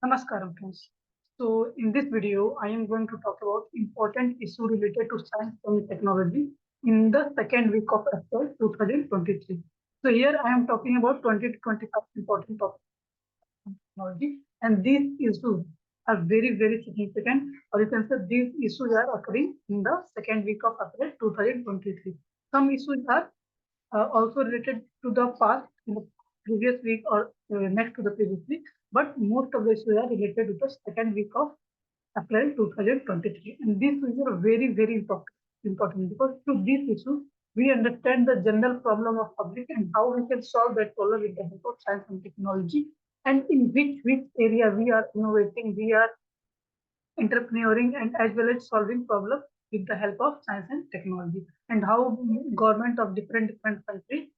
Namaskaram friends. So in this video, I am going to talk about important issue related to science and technology in the second week of April 2023. So here I am talking about 20 to 25 important topics on technology, and these issues are very significant, or you can say these issues are occurring in the second week of April 2023. Some issues are also related to the past in the previous week or next to the previous week, but most of the issues are related to the second week of April 2023. And these issues are very important because through these issues, we understand the general problem of public and how we can solve that problem with the help of science and technology, and in which area we are innovating, we are entrepreneuring, and as well as solving problems with the help of science and technology, and how government of different countries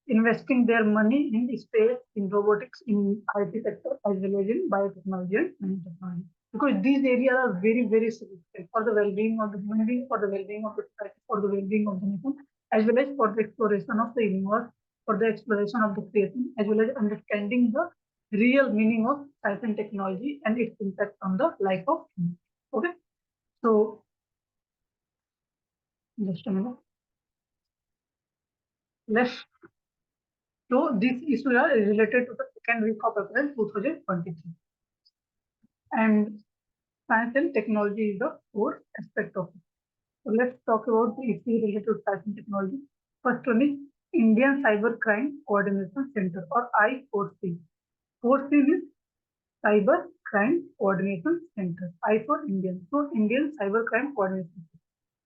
investing their money in space, in robotics, in IT sector, as well as in biotechnology and nanotechnology. Because these areas are very significant for the well-being of the human being, for the well-being of the society, for the well-being of the nation, as well as for the exploration of the universe, for the exploration of the creation, as well as understanding the real meaning of science and technology and its impact on the life of humans. Okay, so just a minute. Let's. So this issue are related to the second week of April 2023, and science and technology is the core aspect of it. So let's talk about the issue related to science and technology. First one is Indian Cybercrime Coordination Center, or I4C. 4C is Cyber Crime Coordination Center. I for Indian. So Indian Cyber Crime Coordination Center.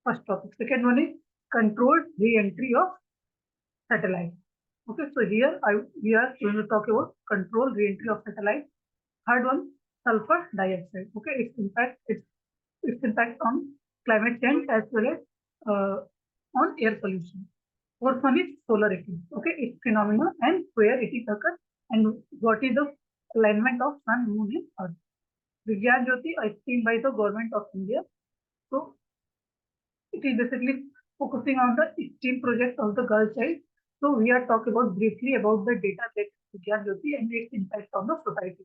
First topic. Second one is controlled re-entry of satellite. Okay, so here we are going to talk about controlled re-entry of satellite. Third one, sulfur dioxide. Okay, its impact on climate change as well as on air pollution. Fourth one is solar eclipse. Okay, its phenomena and where it is occurs and what is the alignment of sun, moon, and earth. Vigyan Jyoti, a scheme by the government of India. So it is basically focusing on the STEAM project of the girl child. So we are talking about briefly about the data that Vigyan Jyoti and its impact on the society.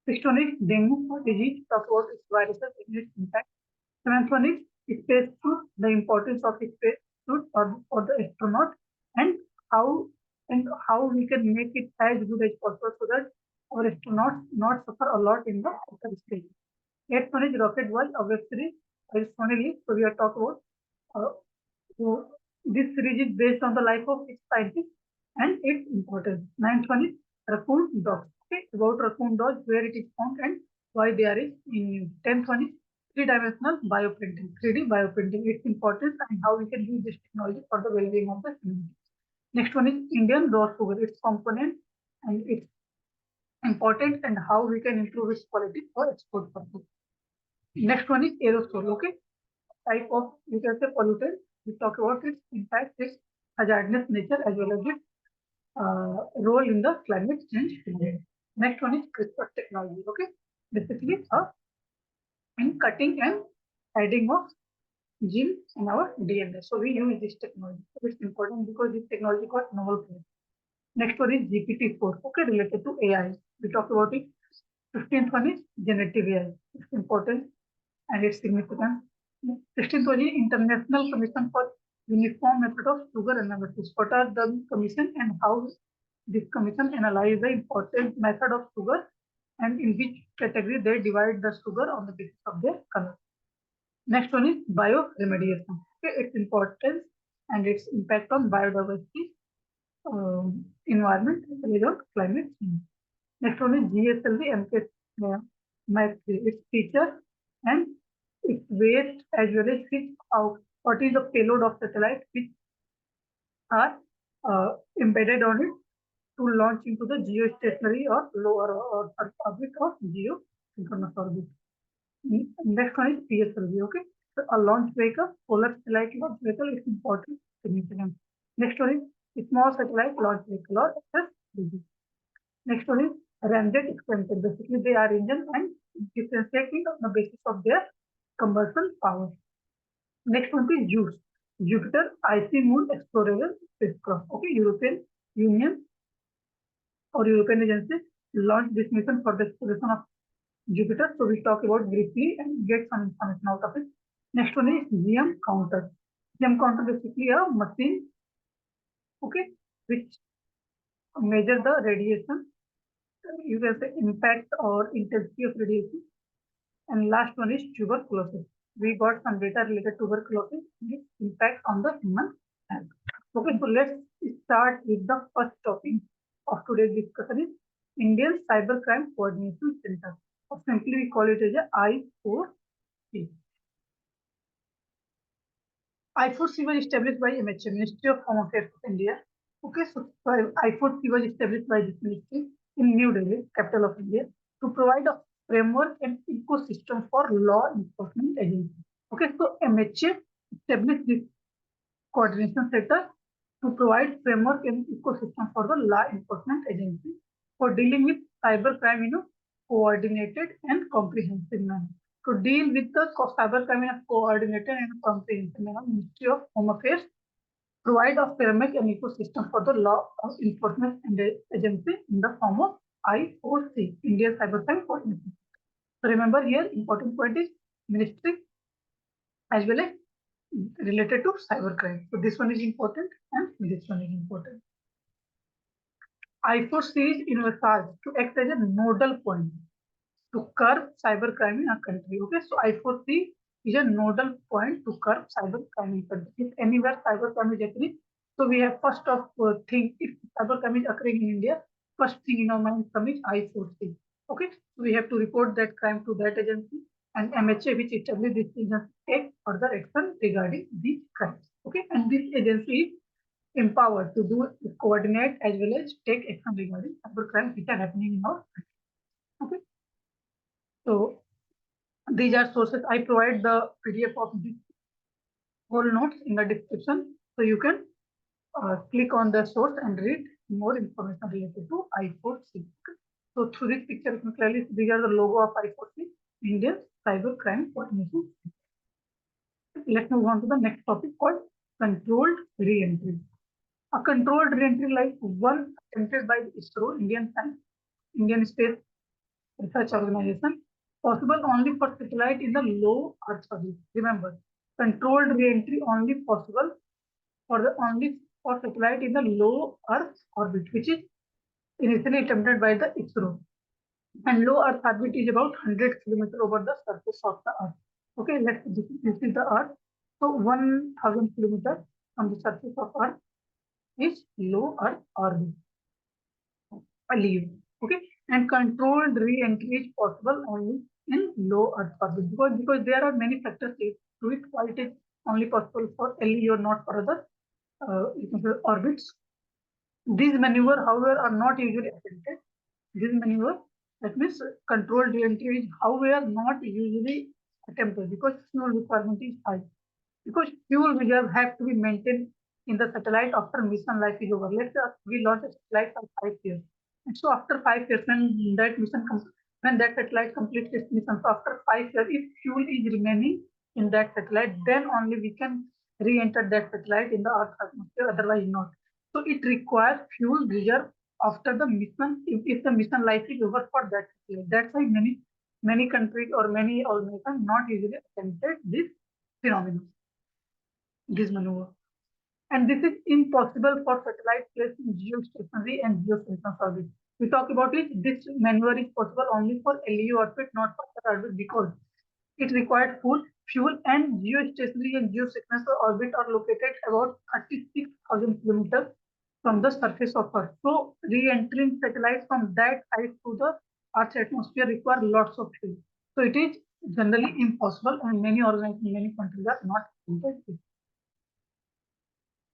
Sixth one is dengue disease, talk about its viruses and its impact. Seventh one is spacesuit, the importance of spacesuit for the astronaut, and how how we can make it as good as possible so that our astronauts not suffer a lot in the outer space. Eighth one is Rocket World, a web series. Finally, so we are talking about so this series is based on the life of its scientist and its importance. Ninth one is Raccoon Dogs. Okay, about Raccoon Dogs, where it is found and why they are in use. Tenth one is three-dimensional bioprinting. 3D bioprinting, its importance and how we can use this technology for the well-being of the community. Next one is Indian raw sugar, its component and its importance and how we can improve its quality for export purpose. Next one is aerosol. Okay, type of you can say pollutant. We talk about its impact, its hazardous nature, as well as its role in the climate change. Next one is CRISPR technology. Okay, basically in cutting and adding of genes in our DNA. So we use this technology. So it's important because this technology got novel place. Next one is GPT-4. Okay, related to AI. We talk about it. 15th one is generative AI. It's important and its significance. 16th one is International Commission for Uniform Method of Sugar Analysis. What are the commission and how this commission analyze the important method of sugar and in which category they divide the sugar on the basis of their color. Next one is bioremediation. Okay, its importance and its impact on biodiversity, environment, as well as climate change. Next one is GSLV MK its feature and its weight as well as what is the payload of satellite which are embedded on it to launch into the geostationary or lower or orbit or geosynchronous orbit. Next one is PSLV. Okay, so a launch vehicle, solar satellite launch vehicle is important, significant. Next one is small satellite launch vehicle or SSLV. Next one is ramjet expansion. Basically, they are engine and differentiating on the basis of their combustion power. Next one is JUICE, Jupiter Icy Moon Explorer Spacecraft. Okay, European Union or European agency launched this mission for the exploration of Jupiter. So we talk about briefly and get some information out of it. Next one is GM counter. GM counter basically a machine, okay, which measure the radiation. You can say impact or intensity of radiation. And last one is tuberculosis. We got some data related to tuberculosis and its impact on the human health. Okay, so let's start with the first topic of today's discussion is Indian Cybercrime Coordination Center. Or simply we call it as a I4C. I4C was established by MHA, Ministry of Home Affairs of India. Okay, so I4C was established by this ministry in New Delhi, capital of India, to provide a framework and ecosystem for law enforcement agencies. Okay, so MHA established this coordination center to provide framework and ecosystem for the law enforcement agency for dealing with cybercrime in a coordinated and comprehensive manner. To deal with the cybercrime in a coordinated and comprehensive manner, Ministry of Home Affairs provide a framework and ecosystem for the law enforcement agency in the form of I4C, Indian Cybercrime Coordination. So remember here, important point is ministry as well as related to cybercrime. So this one is important and this one is important. I4C is envisaged to act as a nodal point to curb cybercrime in a country. Okay, so I4C is a nodal point to curb cybercrime in country. If anywhere cybercrime is occurring, so we have first of thing, if cybercrime is occurring in India, first thing in our mind comes is I4C. Okay, so we have to report that crime to that agency, and MHA, which established this agency, take further action regarding these crimes. Okay, and this agency is empowered to do coordinate as well as take action regarding cyber crimes which are happening in our country. Okay, so these are sources. I provide the PDF of these whole notes in the description, so you can click on the source and read more information related to I4C. Okay. So through this picture, you can clearly see these are the logo of I4C, Indian Cyber Crime Coordination. Let's move on to the next topic called controlled re-entry. A controlled re-entry like one attempted by the ISRO, Indian Space Research Organization, possible only for satellite in the low Earth orbit. Remember, controlled re-entry only possible only for satellite in the low Earth orbit, which is initially attempted by the ISRO. And low Earth orbit is about 100 kilometers over the surface of the Earth. Okay, this is the Earth. So 1000 kilometers from the surface of Earth is low Earth orbit. Okay, and controlled re-entry is possible only in low Earth orbit because there are many factors to it why it is only possible for LEO or not for other orbits. These maneuver, however, are not usually attempted. This maneuver, that means controlled re-entry is however not usually attempted because fuel requirement is high. Because fuel reserve have to be maintained in the satellite after mission life is over. Let's say we launch a satellite for 5 years. And so after 5 years, when that mission comes, when that satellite completes its mission, so after 5 years, if fuel is remaining in that satellite, then only we can re-enter that satellite in the Earth's atmosphere, otherwise not. So it requires fuel reserve after the mission, if the mission life is over for that satellite. That's why many countries or many organizations not usually attempted this phenomenon, this maneuver. And this is impossible for satellite placed in geostationary and geosynchronous orbit. We talk about it, this maneuver is possible only for LEO orbit, not for Earth orbit, because it required fuel and geostationary and geosynchronous orbit are located about 36,000 kilometers from the surface of Earth. So re-entering satellites from that height to the Earth's atmosphere require lots of fuel. So it is generally impossible, and many organizations, many countries are not interested.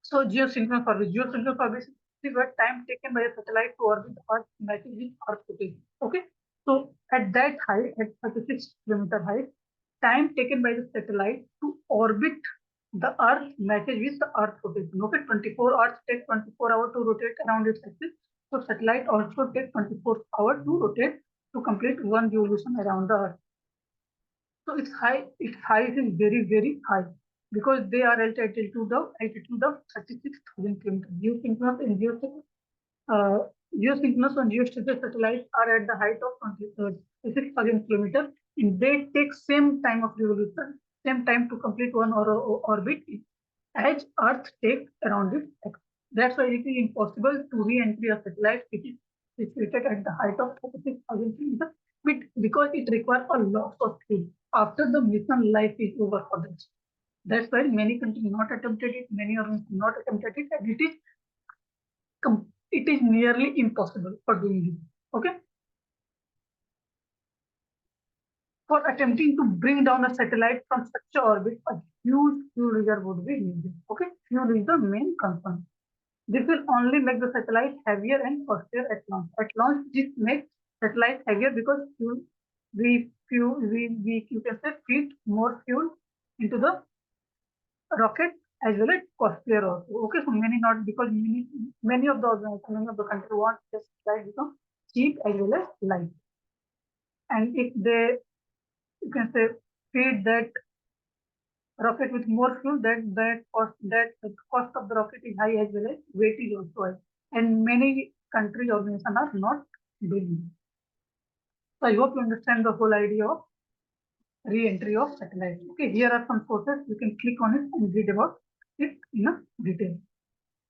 So geosynchronous orbit is the time taken by a satellite to orbit the Earth matches with Earth rotation. Okay, so at that height, at 36-kilometer height, time taken by the satellite to orbit the Earth matches with the Earth rotation. Okay, 24 hours take 24 hours to rotate around its axis. So satellite also takes 24 hours to rotate to complete one revolution around the Earth. So its height is very high because they are at altitude of 36,000 kilometers. Geosynchronous and geosynchronous Geosynchronous and geostationary satellites are at the height of 26,000 kilometers, and they take same time of revolution, same time to complete one orbit as Earth takes around its axis. That's why it is impossible to re-entry a satellite which is situated at the height of 36,000 kilometers because it requires a lot of fuel. After the mission, life is over for them. That's why many countries not attempted it, many organizations not attempted it, and it is nearly impossible for doing this. Okay. For attempting to bring down a satellite from such a orbit, a huge fuel reserve would be needed. Okay, fuel is the main concern. This will only make the satellite heavier and costlier at launch. At launch, this makes satellite heavier because we you can say feed more fuel into the rocket as well as costlier also. Okay, so many not because many of the organizations, many of the countries want this satellite become cheap as well as light. And if they you can say feed that rocket with more fuel, that cost of the rocket is high as well as weight is also high. And many country organizations are not doing it. So I hope you understand the whole idea of re-entry of satellite. Okay, here are some sources. You can click on it and read about it in a detail.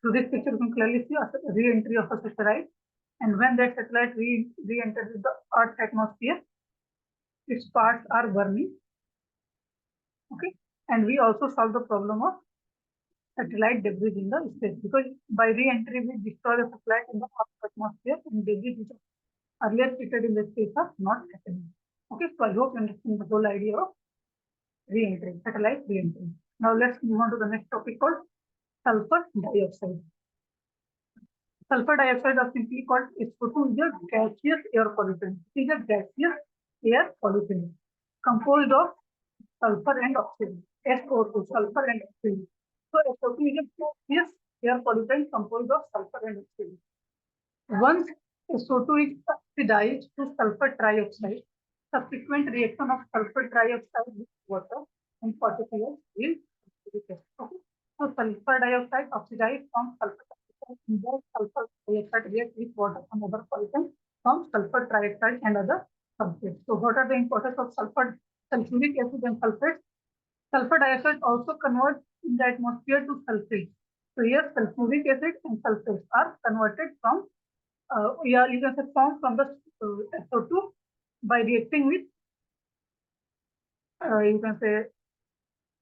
So this picture you can clearly see a re-entry of a satellite. And when that satellite re-enters the Earth's atmosphere, its parts are burning. Okay, and we also solve the problem of satellite debris in the space because by re-entry we destroy the satellite in the Earth's atmosphere and debris which are earlier treated in the space are not happening. Okay, so I hope you understand the whole idea of re-entry, satellite re-entry. Now let's move on to the next topic called sulfur dioxide. Sulfur dioxide, or simply called SO2, is a gaseous air pollutant. It is a gaseous air pollutant composed of sulfur and oxygen. SO2, sulfur and oxygen. So SO2 is a gaseous air pollutant composed of sulfur and oxygen. Once SO2 is oxidized to sulfur trioxide, subsequent reaction of sulfur trioxide with water and particles will okay. So sulfur dioxide oxidized from sulfur trioxide and the sulfur dioxide react with water and other pollutants from sulfur trioxide and other sulfates. So what are the importance of sulfuric acid and sulfates? Sulfur dioxide also converts in the atmosphere to sulfate. So here sulfuric acid and sulfates are converted from yeah, you can say formed from the SO2 by reacting with you can say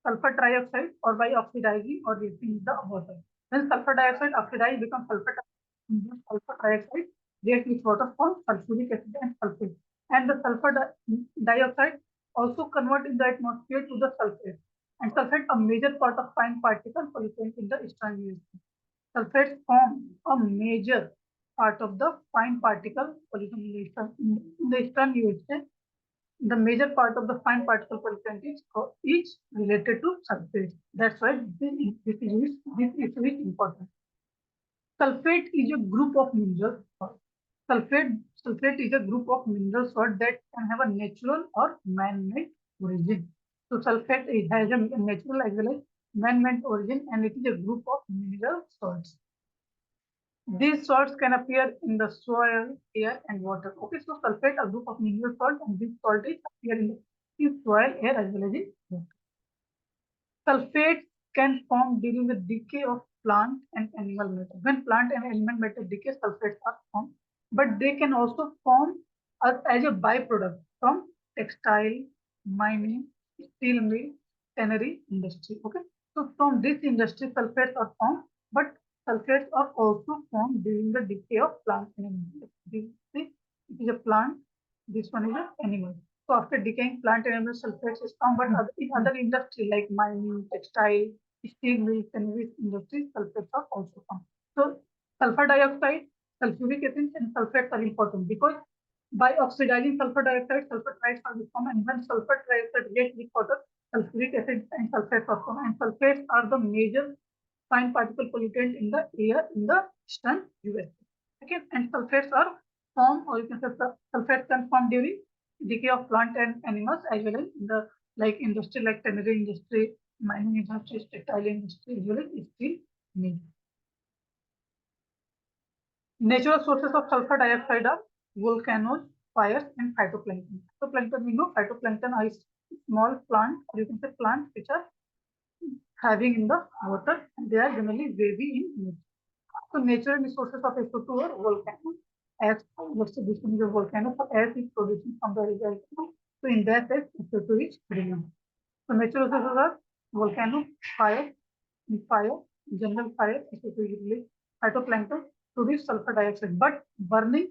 sulfur trioxide or by oxidizing or reacting with the water. When sulfur dioxide oxidized becomes sulfur trioxide react with water form sulfuric acid and sulfate. And the sulfur dioxide also convert in the atmosphere to the sulfate. And sulfate a major part of fine particle pollutant in the eastern USA. Sulfates form a major part of the fine particle pollution in the eastern USA. The major part of the fine particle pollutant is related to sulfate. That's why this is important. Sulfate is a group of minerals. Sulfate is a group of mineral salts that can have a natural or man-made origin. So sulfate has a natural as well as man-made origin, and it is a group of mineral salts. These salts can appear in the soil, air, and water. Okay, so sulfate, a group of mineral salts, and these salts appear in the soil, air, as well as in water. Sulfates can form during the decay of plant and animal matter. When plant and animal matter decay, sulfates are formed, but they can also form as a byproduct from textile, mining, steel mill, tannery industry. Okay, so from this industry, sulfates are formed, but sulfates are also formed during the decay of plant and animal. This is a plant. This one is an animal. So after decaying plant and animal sulfates is formed, but in other industry like mining, textile, steel mills, and waste industries, sulfates are also formed. So sulfur dioxide, sulfuric acid, and sulfates are important because by oxidizing sulfur dioxide, sulfur trioxide will form, and when sulfur trioxide reacts with water, sulfuric acid and sulfates are formed, and sulfates are the major fine particle pollutant in the air in the eastern USA. Okay, and sulfates are formed, or you can say sulfates can form during decay of plant and animals as well as in the like industry like tannery industry, mining industry, textile industry, as well as steel mill. Natural sources of sulfur dioxide are volcanoes, fires, and phytoplankton. Phytoplankton, we know phytoplankton are small plants, or you can say plants which are having in the water, and they are generally wavy in nature. So natural resources of SO2 are volcanoes. As let's say this one is a volcano, so ash is producing from the result. So in that case, SO2 is released. So natural resources are volcano, fire, in fire, general fire, SO2 is released. Phytoplankton produce sulfur dioxide, but burning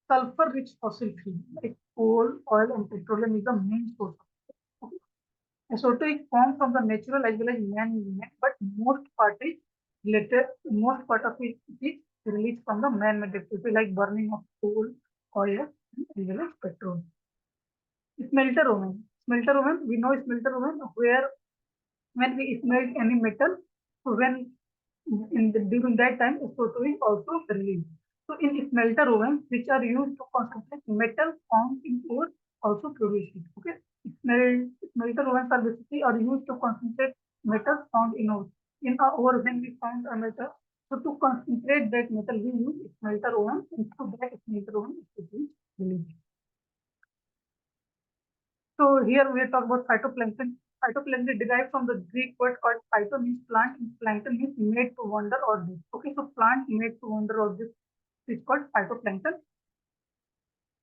sulfur-rich fossil fuel like coal, oil, and petroleum is the main source. Okay. SO2 is formed from the natural as well as man-made, but most part of it is released from the man-made activity like burning of coal, oil, as well as petrol. Smelter oven. Smelter oven, we know smelter oven where when we smelt any metal, so when during that time SO2 is also released. So in smelter ovens, which are used to concentrate metal found in ore, also produce it. Okay, smelter ovens are basically are used to concentrate metal found in ore. In our ore, when we found a metal, so to concentrate that metal, we use smelter oven, and through that smelter oven, SO2 is released. So here we talk about phytoplankton. Phytoplankton derived from the Greek word called phyto means plant and plankton means made to wander or live. Okay, so plant made to wander or live is called phytoplankton.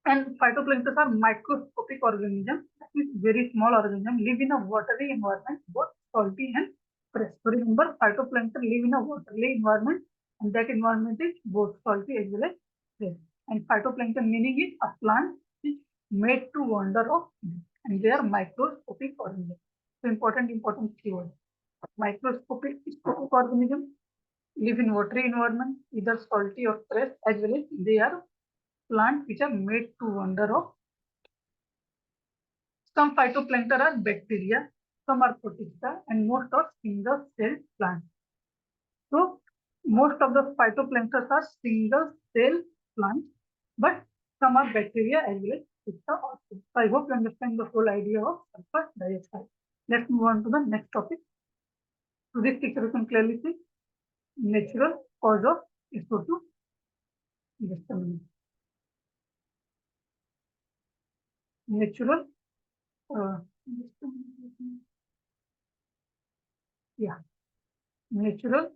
And phytoplanktons are microscopic organisms, that means very small organisms, live in a watery environment, both salty and fresh. So remember, phytoplankton live in a watery environment, and that environment is both salty as well as fresh. And phytoplankton meaning is a plant is made to wander or live, and they are microscopic organisms. So important keyword. Microscopic organisms live in watery environment, either salty or fresh, as well as they are plants which are made to wander off. Some phytoplankton are bacteria, some are protista, and most are single-celled plants. So most of the phytoplankton are single-cell plants, but some are bacteria as well as protista also. So I hope you understand the whole idea of sulfur dioxide. Let's move on to the next topic. So this picture you can clearly see natural cause of SO2. Just a minute. Natural yeah, natural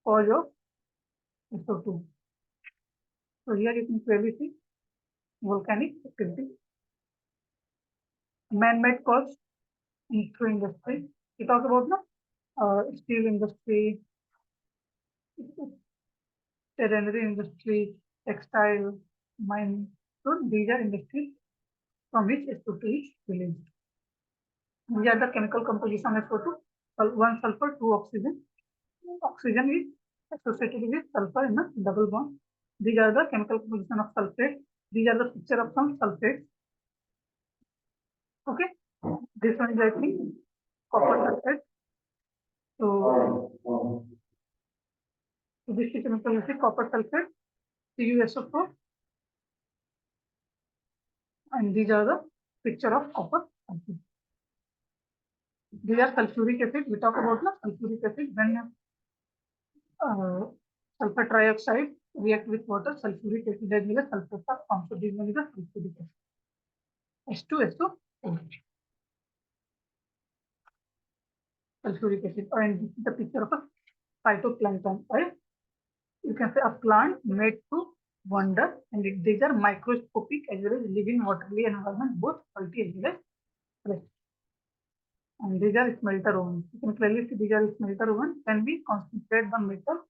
cause of SO2. So here you can clearly see volcanic activity, man-made cause through industry. We talk about the steel industry, veterinary industry, textile, mining. So these are industries from which SO2 is released. These are the chemical composition of SO2. One sulfur, two oxygen. Oxygen is associated with sulfur in a double bond. These are the chemical composition of sulfate. These are the picture of some sulfates. Okay, this one is I think copper sulfate. So this is chemical is copper sulfate, CuSO4, and these are the picture of copper sulfate. These are sulfuric acid. We talk about the sulfuric acid when sulfur trioxide react with water, sulfuric acid as well as sulfur are formed. So this one is a sulfuric acid. H2SO4. Sulfuric acid, and this is the picture of a phytoplankton. Right? You can say a plant made to wander, and these are microscopic as well as live in watery environment, both salty as well as fresh. And these are smelter ovens. You can clearly see these are smelter ovens. When we concentrate the metal,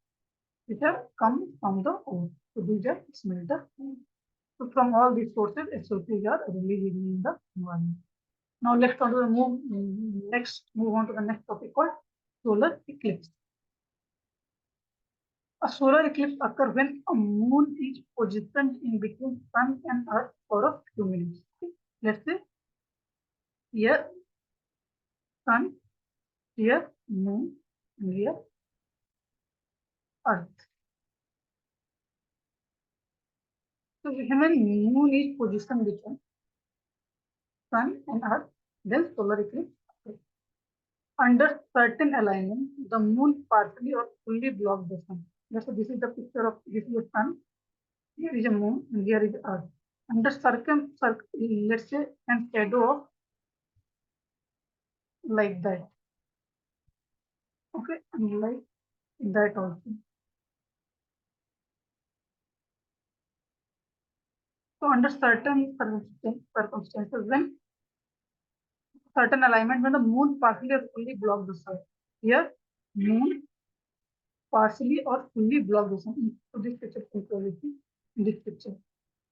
which are come from the ore. So these are smelter ovens. So from all these sources, SO2s are released in the environment. Now let's move on to the next topic called solar eclipse. A solar eclipse occurs when a moon is positioned in between sun and earth for a few minutes. Let's say here sun, here moon, and here earth. So when moon is positioned between sun and earth, then solar eclipse occurs. Under certain alignment, the moon partially or fully blocks the sun. So this is the picture of this is the sun. Here is a moon and here is Earth. Under let's say, and shadow of like that. Okay, and like that also. So under certain circumstances, when certain alignment, when the moon partially or fully block the sun. Here, moon partially or fully block the sun. So this picture controlling in this picture.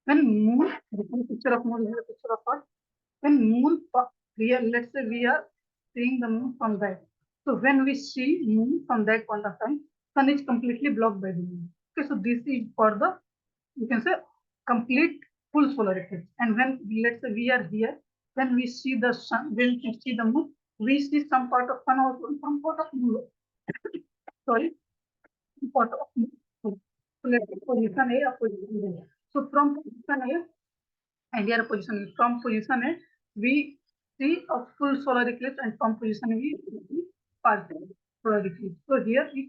When moon, this picture of moon, here a picture of Earth. When moon, let's say we are seeing the moon from that. So when we see moon from that point of time, sun is completely blocked by the moon. Okay, so this is for the, you can say, complete full solar eclipse. And when let's say we are here, when we see the sun, when we see the moon, we see some part of sun or some part of moon. Sorry, some part of moon. So let's say position A or position B. So from position A, and here position from position A, we see a full solar eclipse, and from position B, we see partial solar eclipse. So here is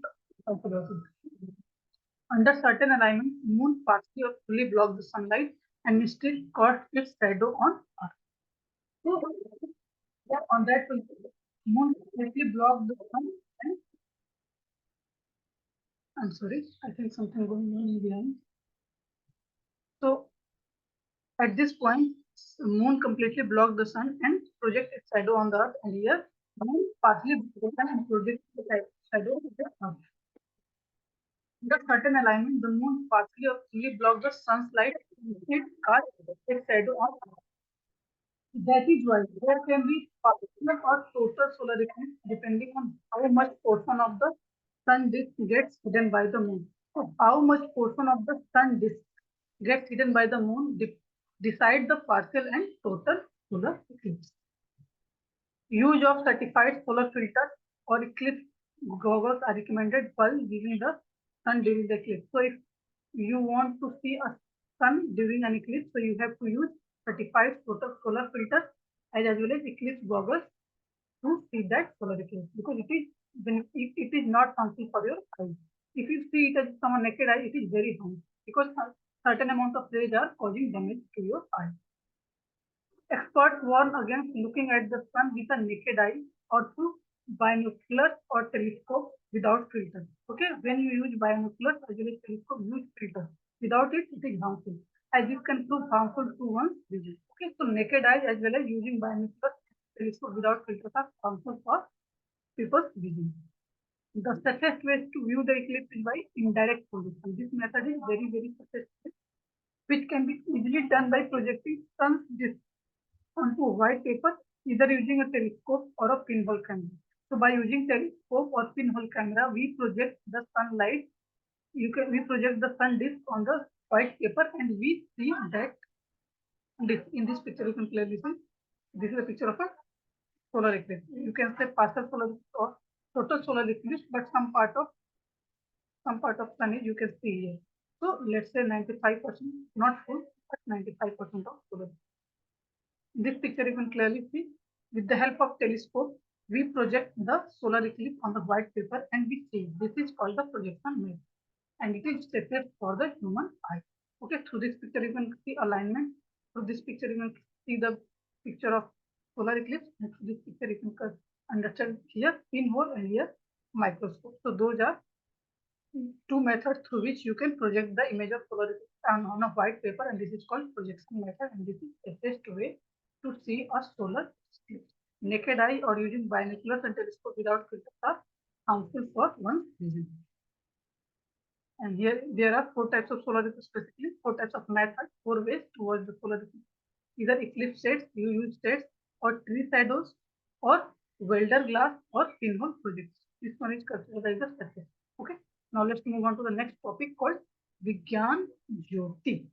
also under certain alignment, moon partially or fully block the sunlight and still cast its shadow on Earth. So on that position, moon completely block the sun, and I'm sorry, I think something going on behind. So at this point, moon completely block the sun and project its shadow on the Earth, and here moon partially block the sun and project the shadow of the Earth. Under certain alignment, the moon partially or fully block the sun's light and it casts its shadow on Earth. That is why there can be partial or total solar eclipse depending on how much portion of the sun disk gets hidden by the moon. So how much portion of the sun disk gets hidden by the moon decide the partial and total solar eclipse. Use of certified solar filters or eclipse goggles are recommended while viewing the sun during the eclipse. So if you want to see a sun during an eclipse, so you have to use certified solar filters as well as eclipse goggles to see that solar eclipse, because it is not harmful for your eyes. If you see it as from a naked eye, it is very harmful because certain amount of rays are causing damage to your eye. Experts warn against looking at the sun with a naked eye or through binoculars or telescope without filters. Okay, when you use binoculars as well as telescope, use filters. Without it, it is harmful, as it can prove harmful to one's vision. Okay, so naked eye as well as using binoculars, telescope without filters are harmful for people's vision. The safest way to view the eclipse is by indirect projection. This method is very successful, which can be easily done by projecting sun's disk onto white paper, either using a telescope or a pinhole camera. So by using telescope or pinhole camera, we project the sunlight. We project the sun disk on the white paper, and we see that disk. In this picture, you can clearly see this is a picture of a solar eclipse. You can say partial solar or total solar eclipse, but some part of sun is you can see here. So let's say 95%, not full, but 95% of solar. This picture you can clearly see. With the help of telescope, we project the solar eclipse on the white paper and we see. This is called the projection method, and it is safest for the human eye. Okay, through this picture you can see alignment. Through this picture you can see the picture of solar eclipse, and through this picture you can understand here pinhole and here microscope. So those are two methods through which you can project the image of solar eclipse on a white paper, and this is called projection method, and this is the best way to see a solar eclipse. Naked eye or using binoculars and telescope without filters are harmful for one's vision. And here there are four types of solar eclipse, specifically four types of methods, four ways towards the solar eclipse. Either eclipse shades, you use shades, or tree shadows, or welder glass, or pinhole projects. This one is considered as the safest. Okay. Now let's move on to the next topic called Vigyan Jyoti.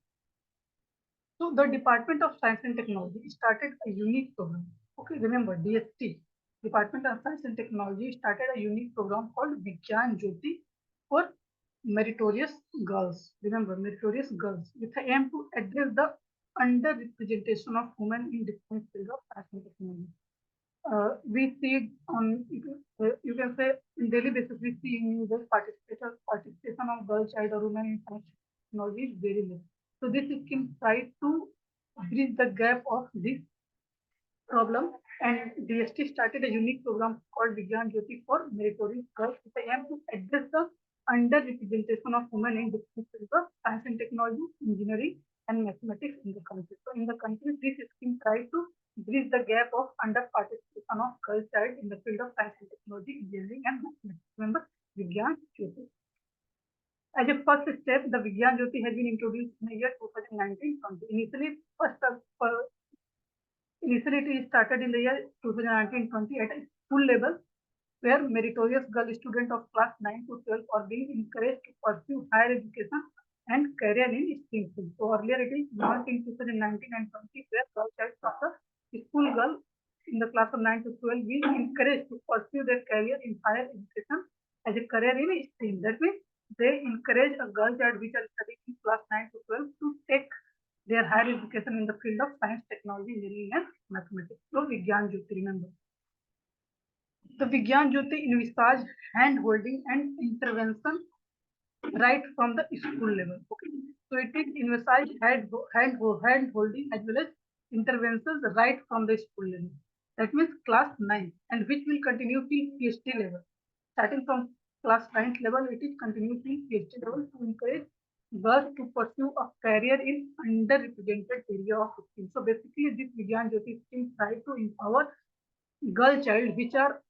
So the Department of Science and Technology started a unique program. Okay, remember DST, Department of Science and Technology started a unique program called Vigyan Jyoti for meritorious girls. Remember, meritorious girls, with the aim to address the underrepresentation of women in different fields of science and technology. We see on you can say in daily basis we see in the participation of girl child or women in science technology is very less. So this scheme tries to bridge the gap of this problem, and DST started a unique program called Vigyan Jyoti for meritorious girls with the aim to address the underrepresentation of women in different fields of science and technology, engineering, and mathematics in the country. So in the country, this scheme tried to bridge the gap of under participation of girl child in the field of science and technology, engineering, and mathematics. Remember, Vigyan Jyoti. As a first step, the Vigyan Jyoti has been introduced in the year 2019-20. Initially, it started in the year 2019-20 at a school level, where meritorious girl students of class 9 to 12 are being encouraged to pursue higher education and career in STEM fields. So earlier it is launched in 2019 and 20, where girl child of the school girl in the class of 9 to 12 will encouraged to pursue their career in higher education as a career in STEM. That means they encourage a girl child which are studying in class 9 to 12 to take their higher education in the field of science, technology, engineering, and mathematics. So Vigyan Jyoti, remember. The Vigyan Jyoti envisaged hand-holding and intervention right from the school level. Okay. So it is envisaged hand-holding as well as interventions right from the school level. That means class 9, and which will continue till PhD level. Starting from class 9th level, it is continuing till PhD level to encourage girls to pursue a career in underrepresented area of STEM. So basically, this Vigyan Jyoti scheme try to empower girl child which are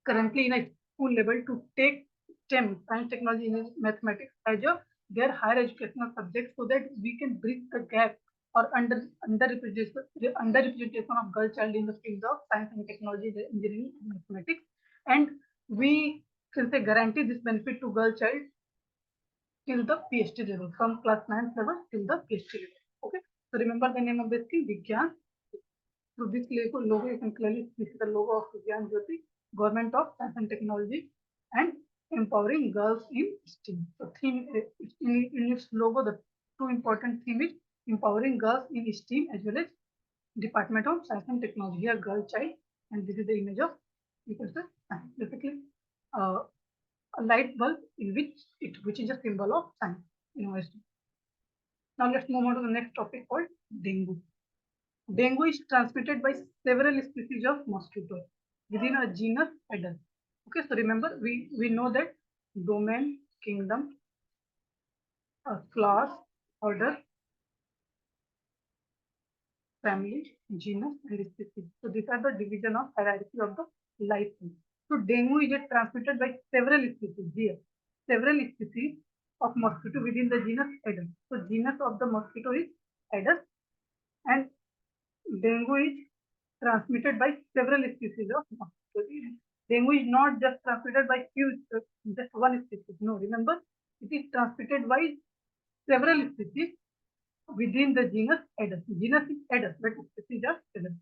currently in a school level to take STEM, science, technology, engineering, mathematics as their higher educational subject, so that we can bridge the gap or underrepresentation of girl child in the field of science and technology, engineering, and mathematics, and we can say guarantee this benefit to girl child till the PhD level, from class 9th level till the PhD level. Okay, so remember the name of this thing, Vigyan. So this logo you can clearly see the logo of Vigyan Jyoti, Government of Science and Technology, and empowering girls in STEM. So theme in its logo, the two important theme is empowering girls in STEM as well as Department of Science and Technology. Here, girl child, and this is the image of, you can say, basically a light bulb in which is a symbol of science university. Now let's move on to the next topic called dengue. Dengue is transmitted by several species of mosquitoes within a genus Aedes. Okay, so remember we know that domain, kingdom, class, order, family, genus, and species. So these are the division of hierarchy of the life form. So dengue is transmitted by several species here. Several species of mosquito within the genus Aedes. So genus of the mosquito is Aedes, and dengue is transmitted by several species of mosquito. Dengue is not just transmitted by just one species. No, remember, it is transmitted by several species within the genus Aedes. Genus is Aedes, but species are several.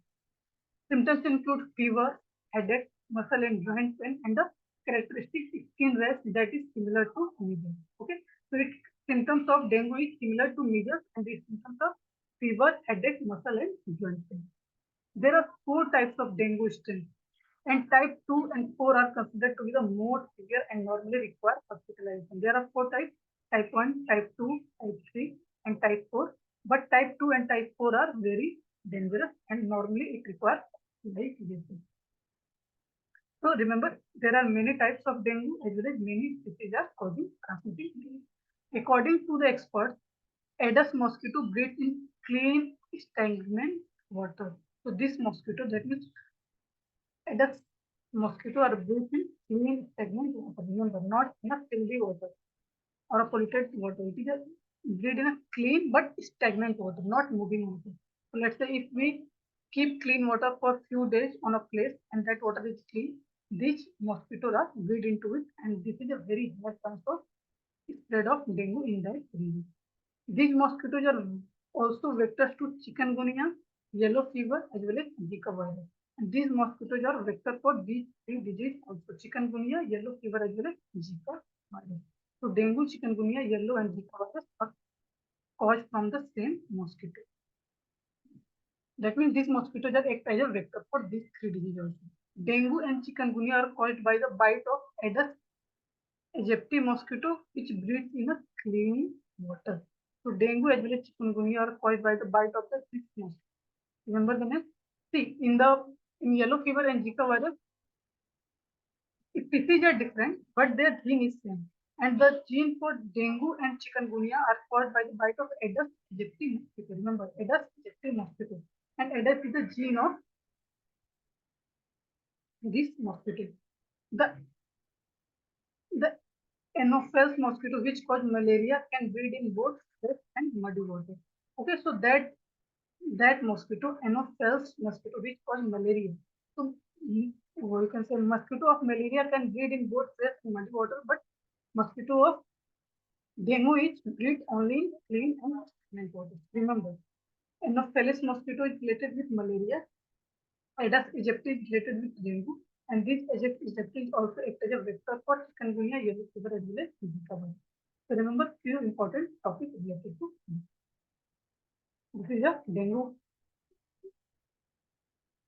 Symptoms include fever, headache, muscle and joint pain, and the characteristic skin rash that is similar to measles. Okay, so the symptoms of dengue is similar to measles, and the symptoms of fever, headache, muscle and joint pain. There are four types of dengue strains, and type 2 and 4 are considered to be the most severe and normally require hospitalization. There are four types: type 1, type 2, type 3, and type 4. But type 2 and type 4 are very dangerous, and normally it requires hospitalization. So remember, there are many types of dengue as well as many species are causing transmitting dengue. According to the experts, Aedes mosquito breeds in clean, stagnant water. So this mosquito, that means Aedes mosquito, are breeds in clean, stagnant water. Remember, not in a filthy water or a polluted water. It is a breed in a clean but stagnant water, not moving water. So let's say if we keep clean water for few days on a place and that water is clean, these mosquitoes are breed into it, and this is a very high chance of spread of dengue in that region. These mosquitoes are also vectors to chikungunya, yellow fever, as well as Zika virus. And these mosquitoes are vector for these three diseases also: chikungunya, yellow fever, as well as Zika virus. So dengue, chikungunya, yellow, and Zika virus are caused from the same mosquito. That means these mosquitoes are act as a vector for these three diseases also. Dengue and chikungunya are caused by the bite of Aedes aegypti mosquito, which breeds in a clean water. So dengue as well as chikungunya are caused by the bite of the tick mosquito. Remember the name? See, in yellow fever and Zika virus, species are different, but their gene is same. And the gene for dengue and chikungunya are caused by the bite of Aedes aegypti mosquito. Remember, Aedes aegypti mosquito. And Aedes is the gene of this mosquito. The Anopheles mosquito, which cause malaria, can breed in both fresh and muddy water. Okay, so that mosquito, Anopheles mosquito, which cause malaria. So you can say mosquito of malaria can breed in both fresh and muddy water, but mosquito of dengue is breed only in clean and stagnant water. Remember, Anopheles mosquito is related with malaria. Aedes aegypti is related with dengue, and this Aedes aegypti is also act as a vector for chikungunya, yellow fever, as well as Zika virus. So remember few important topics related to this is a dengue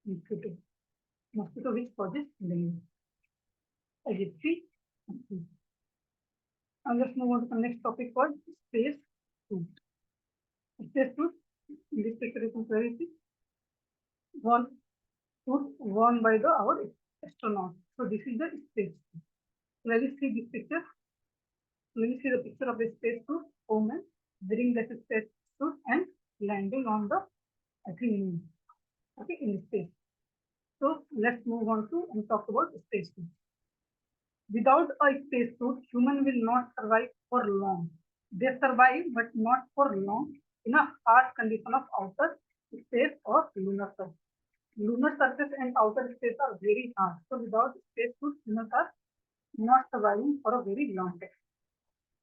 mosquito, mosquito which causes dengue. Aegypti. And let's move on to the next topic called space suit. Space suit. In this picture you can clearly see one suit worn by our astronaut. So this is the space suit. Let us see this picture. Let me see the picture of the spacesuit woman wearing the spacesuit and landing on the moon. Okay, in space. So let's move on to and talk about spacesuit. Without a spacesuit, human will not survive for long. They survive, but not for long, in a harsh condition of outer space or lunar surface. Lunar surface and outer space are very hard. So without spacesuit, humans are not surviving for a very long time.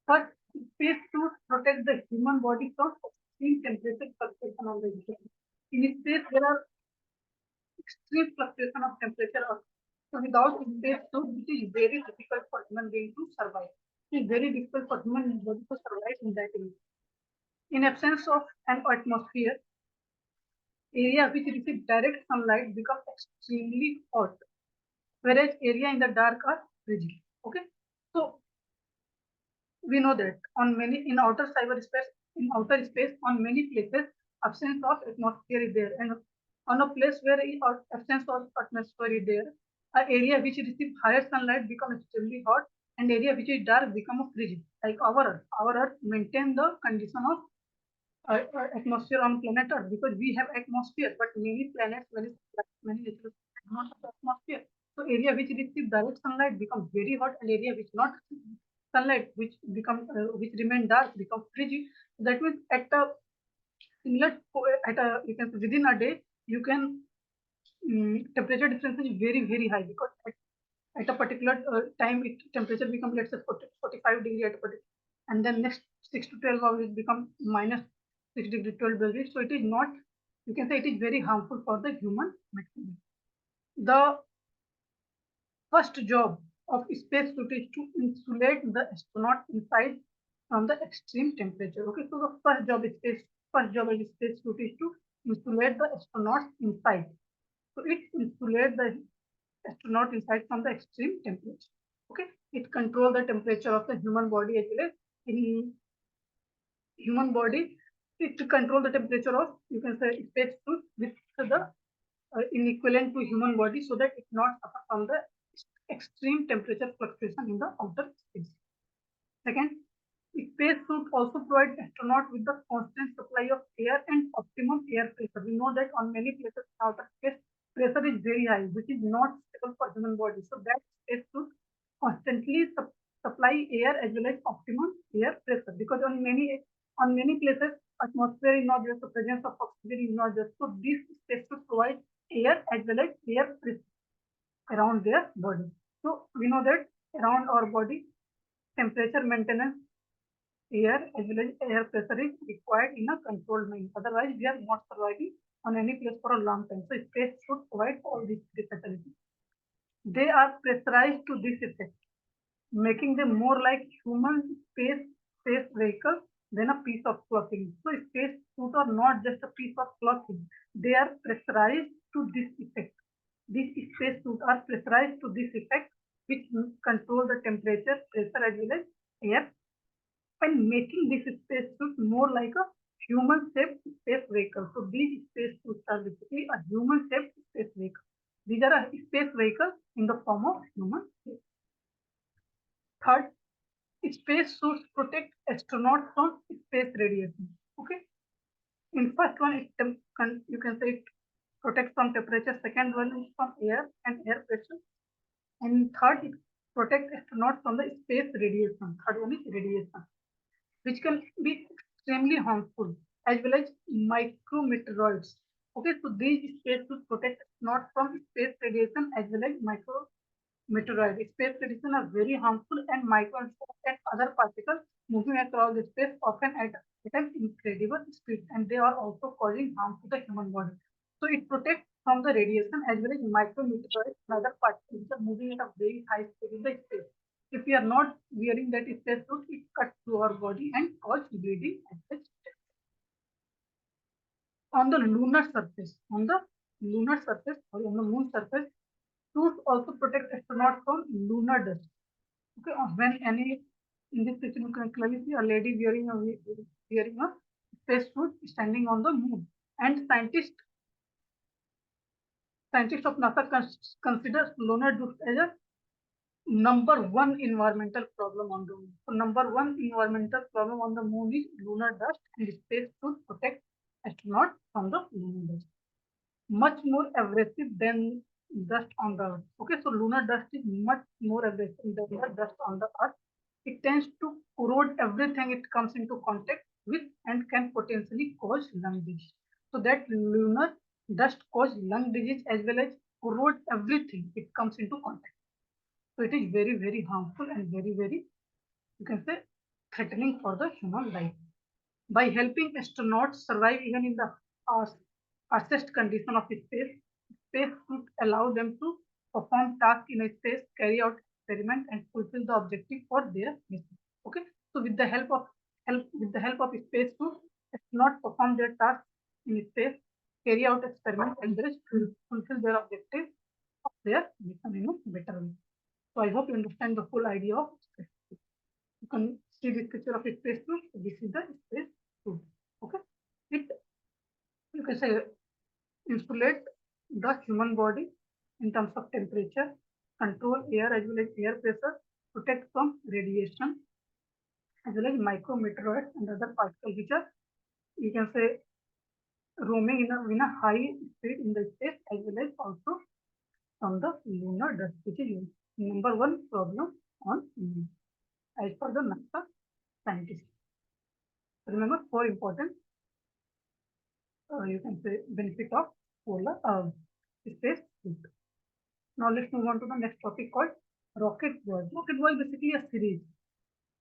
But spacesuits protect the human body from extreme temperature fluctuation of the ocean. In space, there are extreme fluctuation of temperature. So without spacesuit, it is very difficult for human being to survive. It is very difficult for human body to survive in that area. In absence of an atmosphere, area which receive direct sunlight become extremely hot, whereas area in the dark are frigid. Okay, so we know that on many in outer space on many places absence of atmosphere is there, and on a place where absence of atmosphere is there, an area which receives higher sunlight become extremely hot, and area which is dark become a frigid. Like our earth maintain the condition of atmosphere on planet earth because we have atmosphere, but many planets, many natural do not have atmosphere. So area which receive direct sunlight becomes very hot, and area which not sunlight which remain dark become frigid. That means at a similar at a you can within a day you can temperature difference is very high because at a particular time temperature becomes let's say 45 degree at a particular, and then next 6 to 12 hours it becomes minus 6 degree 12 degree. So it is not, you can say it is very harmful for the human metabolism. The first job of spacesuit is to insulate the astronaut inside from the extreme temperature. Okay, so the first job of spacesuit is to insulate the astronaut inside. So it insulates the astronaut inside from the extreme temperature. Okay, it controls the temperature of the human body as well as in human body. It to control the temperature of, you can say, spacesuit with the in equivalent to human body so that it not suffer from the extreme temperature fluctuation in the outer space. Second, spacesuit also provides astronaut with the constant supply of air and optimum air pressure. We know that on many places in outer space, pressure is very high, which is not stable for human body. So that spacesuit constantly supply air as well as optimum air pressure because on many places atmosphere is not there, so presence of oxygen is not there. So this spacesuit provides air as well as air pressure around their body. So we know that around our body, temperature maintenance, air as well as air pressure is required in a controlled manner. Otherwise, we are not surviving on any place for a long time. So space should provide all these facilities. They are pressurized to this effect, making them more like human space vehicle than a piece of clothing. So space suit are not just a piece of clothing. They are pressurized to this effect. These space suits are pressurized to this effect, which control the temperature, pressure as well as air and making this spacesuit more like a human-shaped space vehicle. So these spacesuits are basically a human-shaped space vehicle. These are a space vehicle in the form of human shape. Third, spacesuits protect astronauts from space radiation. Okay. In first one, you can say it protects from temperature. Second one is from air and air pressure. And third, it protects astronauts from the space radiation. Third one is radiation, which can be extremely harmful, as well as micrometeoroids. Okay, so these spacesuits protect not from space radiation as well as micrometeoroids. Space radiation are very harmful, and micro and other particles moving across the space often at an incredible speed, and they are also causing harm to the human body. So it protects from the radiation as well as micrometeoroids and other particles which are moving at a very high speed in the space. If we are not wearing that spacesuit, it cuts through our body and causes bleeding at the chest. On the lunar surface, on the lunar surface or on the moon surface, suits also protect astronauts from lunar dust. Okay, when any in this picture you can clearly see a lady wearing a spacesuit standing on the moon, and scientists of NASA consider lunar dust as a number one environmental problem on the moon. So number one environmental problem on the moon is lunar dust, and space should protect astronauts from the lunar dust. Much more aggressive than dust on the earth. Okay, so lunar dust is much more aggressive than the dust on the earth. It tends to corrode everything it comes into contact with and can potentially cause lung disease. So that lunar dust causes lung disease as well as corrode everything it comes into contact. So it is very, very harmful and very, very, you can say, threatening for the human life. By helping astronauts survive even in the harshest condition of space, space should allow them to perform tasks in space, carry out experiments, and fulfill the objective for their mission. Okay, so with the help of space suit, astronauts perform their tasks in space, carry out experiments, and fulfill their objective of their mission in a better way. So I hope you understand the full idea of space. You can see this picture of a space suit. This is the space suit. Okay, it you can say insulate the human body in terms of temperature, control air as well as air pressure, protect from radiation as well as micrometeoroids and other particles which are, you can say, roaming in a high speed in the space as well as also from the lunar dust, which is number one problem on Moon as per the NASA scientists. Remember, four important, you can say, benefit of polar space suit. Now let's move on to the next topic called Rocket Boy. Rocket Boy is basically a series.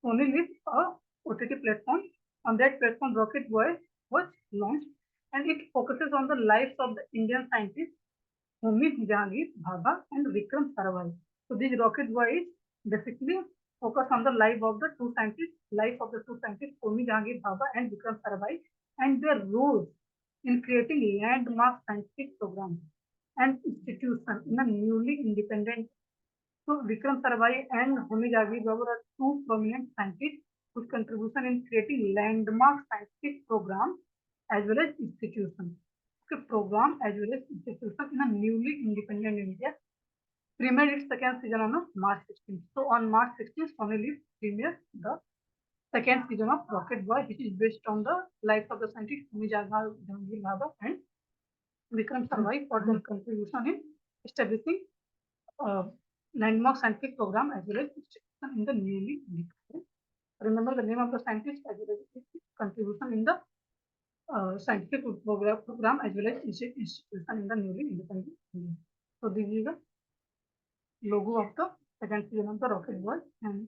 Only with a OTT platform. On that platform, Rocket Boy was launched, and it focuses on the lives of the Indian scientists Homi Jahangir Bhabha and Vikram Sarabhai. So these Rocket Boy is basically focus on the life of the two scientists Homi Jahangir Bhabha and Vikram Sarabhai, and their roles in creating landmark scientific programs and institutions in a newly independent. So Vikram Sarabhai and Homi Jahangir Bhabha are two prominent scientists whose contribution in creating landmark scientific programs as well as institutions. Okay, program as well as institution in a newly independent India. Premiered its second season on March 16th. So on March 16th, Sony Live premiered the second season of Rocket Boy, which is based on the lives of the scientists Homi Jahangir Bhabha and Vikram Sarabhai for their contribution in establishing landmark scientific program as well as institution in the newly independent. Remember the name of the scientist as well as his contribution in the scientific program as well as institution in the newly independent India. So this is the logo of the second season of the Rocket Boy, and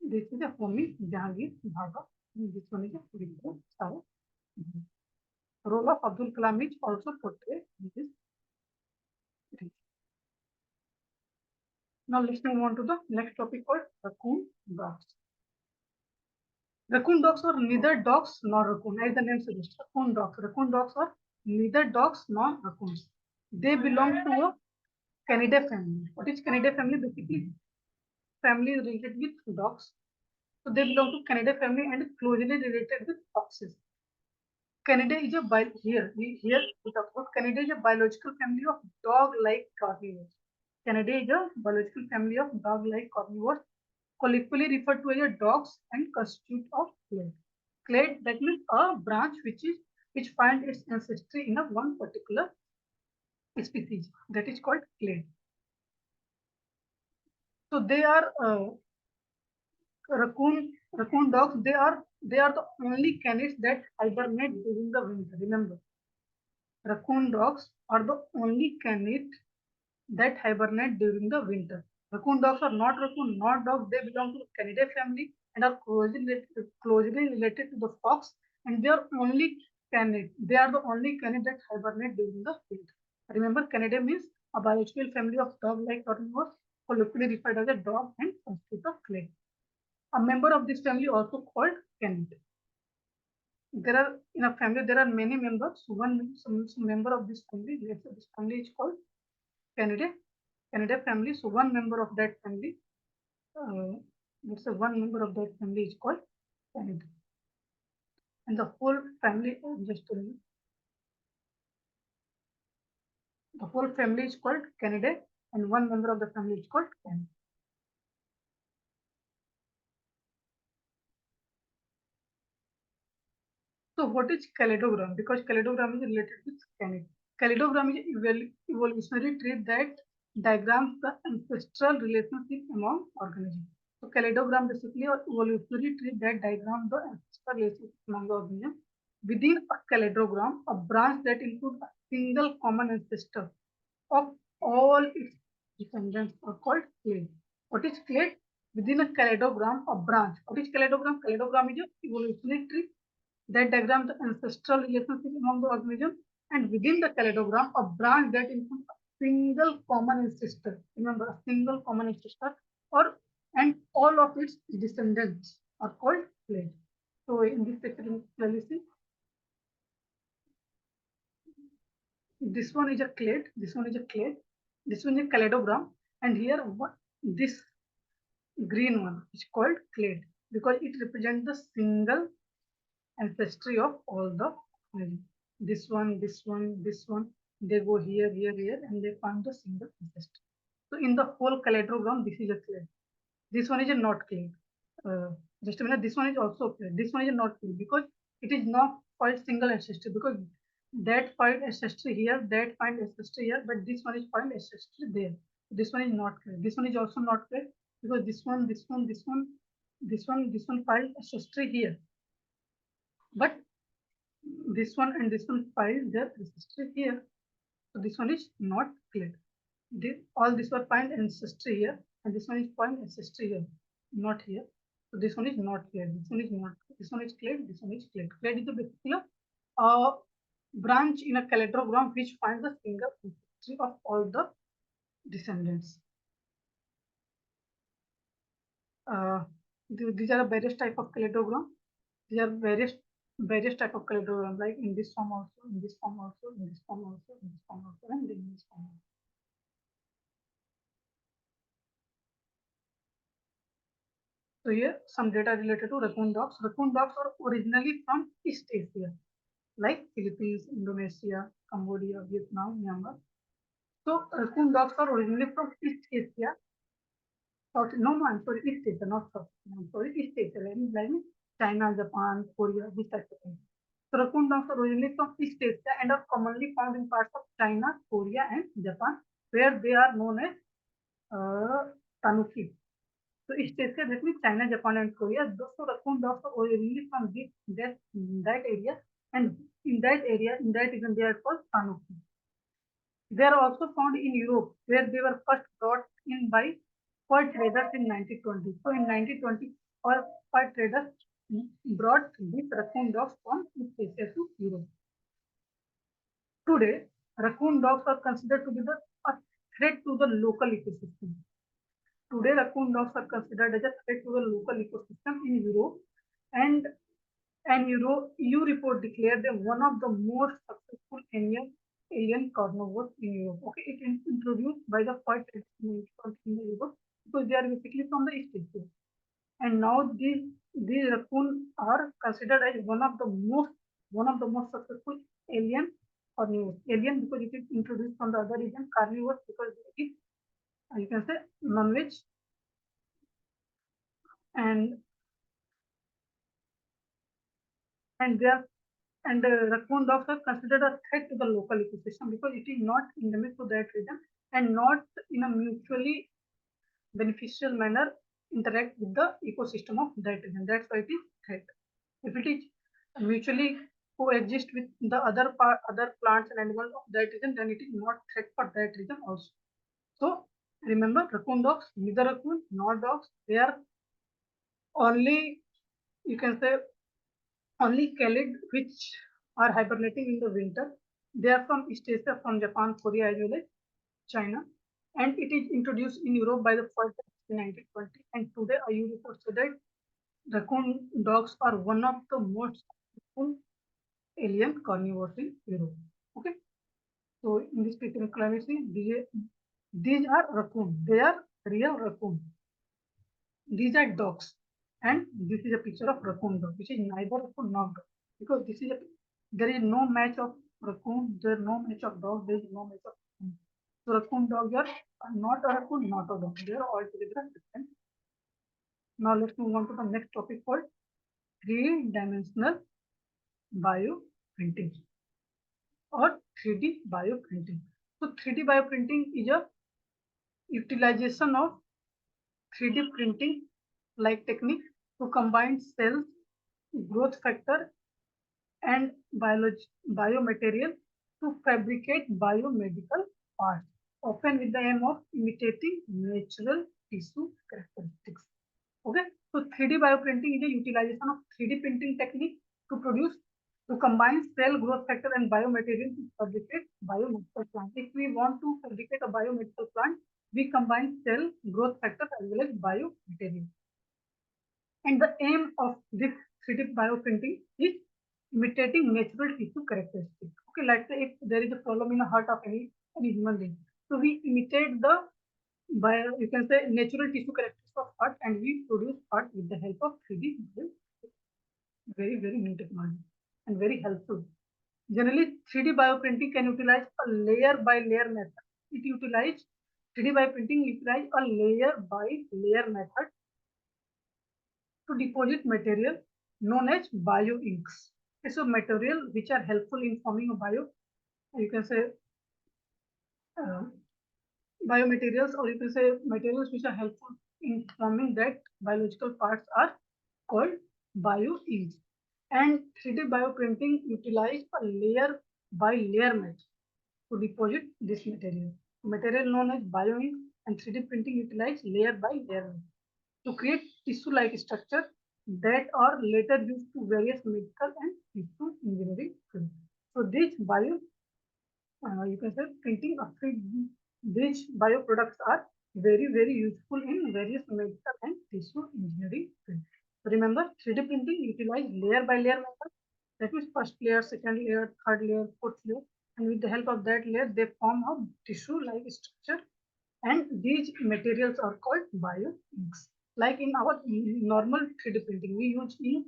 this is a Homi Jahangir Bhabha. This one is a Vikram Sarabhai. Role of Abdul Kalam is also portrayed in this. Now let's move on to the next topic called Raccoon Dogs. Raccoon dogs are neither dogs nor raccoon, as the name suggests. Raccoon dogs. Raccoon dogs are neither dogs nor raccoons. They belong to a Canidae family. What is Canidae family? Basically, family related with dogs. So they belong to Canidae family and closely related with foxes. Canidae is a here we talk about Canidae is a biological family of dog-like carnivores. Canidae is a biological family of dog-like carnivores, colloquially referred to as a dogs and constitute of clade. Clade, that means a branch which finds its ancestry in a one particular species, that is called clade. So they are raccoon dogs. They are the only canids that hibernate during the winter. Remember, raccoon dogs are the only canid that hibernate during the winter. Raccoon dogs are not raccoon, not dogs. They belong to the Canidae family and are closely related to the fox. And they are only canid. They are the only canid that hibernate during the winter. Remember, Canidae means a biological family of dog-like carnivores, colloquially referred as a dog and constitute of clade. A member of this family also called canid. There are in a family there are many members. Some member of this family. Let's say this family is called Canidae family. So one member of that family, let's say one member of that family is called Canidae, and the whole family the whole family is called Canidae, and one member of the family is called Canidae. So what is caledogram? Because caledogram is related with Canidae. Caledogram is an evolutionary trait that diagrams the ancestral relationship among organisms. So caledogram basically an evolutionary tree that diagrams the ancestral relationship among the organisms. Within a caledogram, a branch that includes a single common ancestor of all its descendants are called clade. What is clade? Within a caledogram, a branch. What is caledogram? Caledogram is an evolutionary tree that diagrams the ancestral relationship among the organisms, and within the caledogram, a branch that includes a single common ancestor. Remember, a single common ancestor, or and all of its descendants are called clade. So in this picture, clearly see this one is a clade, this one is a clade, this one is a caledogram, and here what this green one is called clade because it represents the single ancestry of all the this one, this one, this one. They go here, here, here, and they find the single ancestor. So in the whole caledogram, this is a clade. This one is a not clade. Just a minute. This one is also clade. This one is a not clade because it is not quite single ancestry because that find ancestry here, that find ancestry here, but this one is find ancestry there. This one is not clade. This one is also not clade because this one, this one, this one, this one find ancestry here. But this one and this one find their ancestry here. So this one is not clear. All this one find ancestry here, and this one is find ancestry here, not here. So this one is not clear. This one is not. This one is clear. This one is clear. Clear is a basically a branch in a caledogram which finds the single ancestry of all the descendants. Uh, these are various type of caledogram. These are various type of caledogram, like in this form also, in this form also, in this form also, in this form also, and in this form also. So here some data related to raccoon dogs. Raccoon dogs are originally from East Asia, like Philippines, Indonesia, Cambodia, Vietnam, Myanmar. So raccoon dogs are originally from East Asia. South, no, I'm sorry, East Asia, not South. I'm sorry, East Asia, like China, Japan, Korea, this type of thing. So raccoon dogs are originally from East Asia and are commonly found in parts of China, Korea, and Japan, where they are known as tanuki. So East Asia, that means China, Japan, and Korea. Those are raccoon dogs are originally from that area, and in that region, they are called tanuki. They are also found in Europe, where they were first brought in by fur traders in 1920. So in 1920, fur traders brought these raccoon dogs from East Asia to Europe. Today, raccoon dogs are considered to be a threat to the local ecosystem. Today, raccoon dogs are considered as a threat to the local ecosystem in Europe, and EU report declared them one of the most successful alien carnivores in Europe. Okay, it is introduced by the first in Europe because they are basically from the East Asia, And now these raccoon are considered as one of the most successful alien carnivores. Alien because it is introduced from the other region, carnivores because it is you can say non-veg, and and they are and raccoon dogs are considered a threat to the local ecosystem because it is not endemic to that region and not in a mutually beneficial manner interact with the ecosystem of that region. That's why it is threat. If it is mutually coexist with the other plants and animals of that region, then it is not threat for that region also. So remember, raccoon dogs, neither raccoon nor dogs, they are only you can say only calid which are hibernating in the winter. They are from East Asia, from Japan, Korea as well as China, and it is introduced in Europe by the first in 1920. And today, EU reports say that raccoon dogs are one of the most successful alien carnivores in Europe. Okay, so in this picture, clearly see these are raccoon. They are real raccoon. These are dogs, and this is a picture of raccoon dog, which is neither raccoon nor dog, because there is no match of raccoon, there is no match of dog, there is no match of raccoon. So raccoon dogs are not a raccoon, not a dog. They are altogether different. Now let's move on to the next topic called three-dimensional bioprinting or 3D bioprinting. So 3D bioprinting is a utilization of 3D printing like technique to combine cells, growth factor, and biomaterial to fabricate biomedical parts, often with the aim of imitating natural tissue characteristics. Okay, so 3D bioprinting is a utilization of 3D printing technique to combine cell growth factor and biomaterial to fabricate biomedical plant. If we want to fabricate a biomedical plant, we combine cell growth factor as well as biomaterial. And the aim of this 3D bioprinting is imitating natural tissue characteristics. Okay, let's say if there is a problem in the heart of any human being, so we imitate the you can say natural tissue characteristics of heart, and we produce heart with the help of 3D. Very very new technology and very helpful. Generally, 3D bioprinting can utilize a layer by layer method. It utilize 3D bioprinting utilize a layer by layer method to deposit material known as bioinks. So material which are helpful in forming a you can say uh, biomaterials, or you can say materials which are helpful in forming that biological parts are called bioinks. And 3D bioprinting utilize a layer by layer method to deposit this material. Material known as bioinks and 3D printing utilize layer by layer method to create tissue-like structure that are later used to various medical and tissue engineering fields. So you can say printing of these bioproducts are very very useful in various medical and tissue engineering fields. So remember, 3D printing utilize layer by layer method. That is first layer, second layer, third layer, fourth layer, and with the help of that layer, they form a tissue-like structure, and these materials are called bioinks. Like in our normal 3D printing, we use ink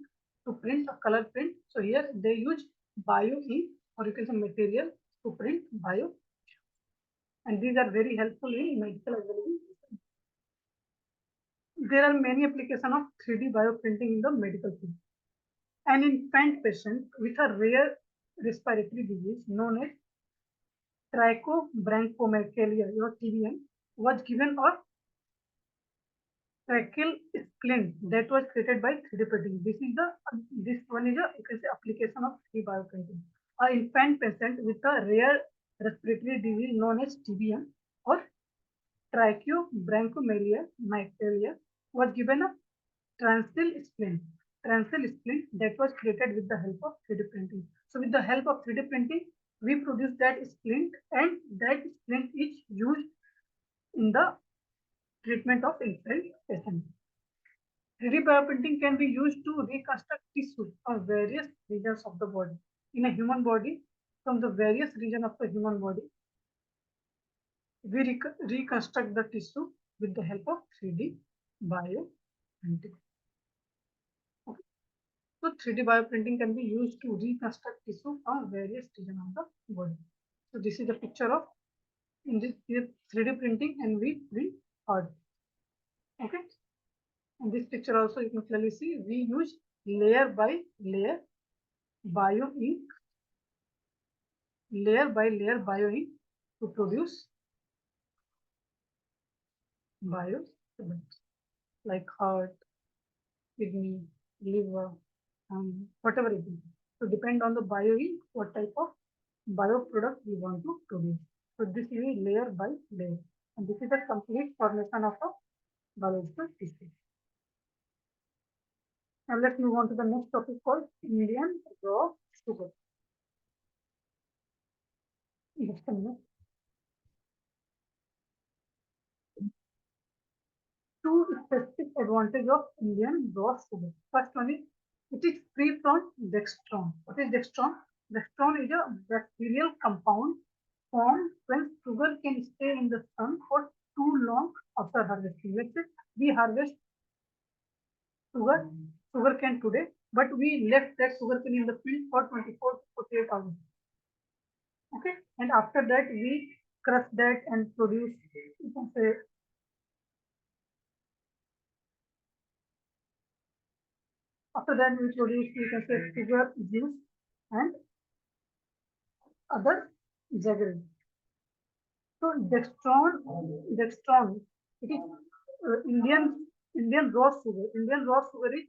to print a color print. So here they use bioink, or you can say material to print bio, and these are very helpful in medical as well as there are many applications of 3D bioprinting in the medical field. An infant patient with a rare respiratory disease known as trichobronchomalacria or TBM was given a tracheal splint that was created by 3D printing. This one is a you can say application of 3D bioprinting. A infant patient with a rare respiratory disease known as TBM or trichobronchomalacria was given a transil splint. Transil splint that was created with the help of 3D printing. So with the help of 3D printing, we produce that splint, and that splint is used in the treatment of infant patients. 3D bioprinting can be used to reconstruct tissue from various regions of the body. In a human body, from the various regions of the human body, we reconstruct the tissue with the help of 3D bioprinting. So 3D bioprinting can be used to reconstruct tissue from various regions of the body. So this is the picture of in this 3D printing, and we print hard. Okay. In this picture also you can clearly see we use layer by layer bio ink, layer by layer bio ink to produce bio like heart, kidney, liver, whatever it is. So depend on the bio ink, what type of bio product we want to produce. So this is layer by layer, and this is the complete formation of a biological tissue. Now let's move on to the next topic called Indian raw sugar. Just a minute. Two specific advantage of Indian raw sugar. First one is it is free from dextron. What is dextron? Dextron is a bacterial compound formed when sugar can stay in the sun for too long after harvesting. Let's say we harvest sugar cane today, but we left that sugar cane in the field for 24 to 48 hours. Okay, and after that we crush that and produce, you can say, after that we produce, you can say, sugar juice and other jaggery. So dextron, it is Indian raw sugar. Indian raw sugar is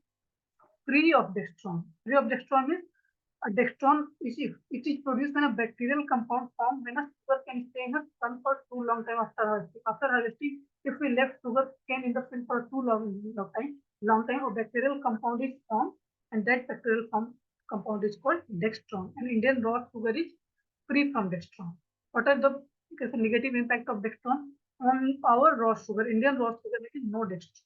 free of dextron. Free of dextron means a dextron is if it is produced when a bacterial compound formed when a sugar can stay in the sun for too long time after harvesting. After harvesting, if we left sugar cane in the field for too long time, a bacterial compound is formed, and that bacterial compound is called dextron. And Indian raw sugar is free from dextron. What are the negative impact of dextron on our raw sugar? Indian raw sugar, there is no dextron,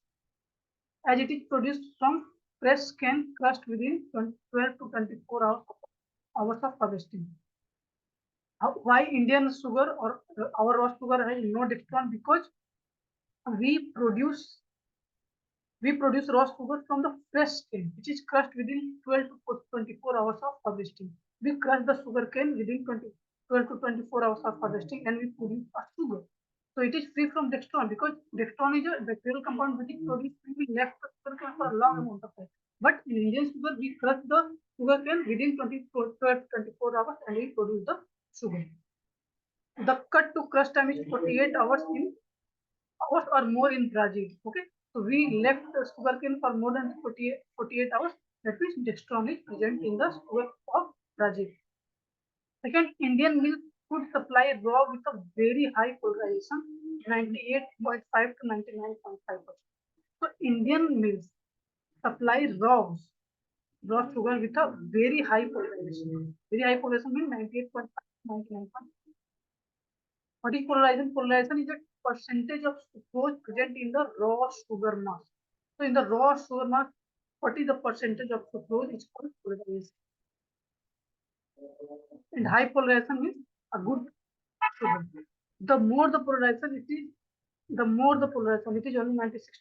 as it is produced from fresh cane crushed within 12 to 24 hours of harvesting. Why Indian sugar or our raw sugar has no dextron? Because we produce raw sugar from the fresh cane, which is crushed within 12 to 24 hours of harvesting. We crush the sugar cane within 12 to 24 hours of harvesting, and we produce a sugar. So it is free from dextron, because dextron is a bacterial compound which is produced when we left the sugar cane for a long amount of time. But in Indian sugar, we crush the sugar cane within 12 to 24 hours, and we produce the sugar. The cut to crush time is 48 hours or more in Brazil. Okay, so we left the sugarcane for more than 48 hours. That means dextron is present in the sugar of Brazil. Second, Indian milk food supply raw with a very high polarization, 98.5 to 99.5%. So Indian mills supply raw sugar with a very high polarization. Very high polarization means 98.5 to 99.5. What is polarization? Polarization is a percentage of sucrose present in the raw sugar mass. So in the raw sugar mass, what is the percentage of sucrose? It's called polarization. And high polarization means a good sugar. The more the polarization it is, it is only 96.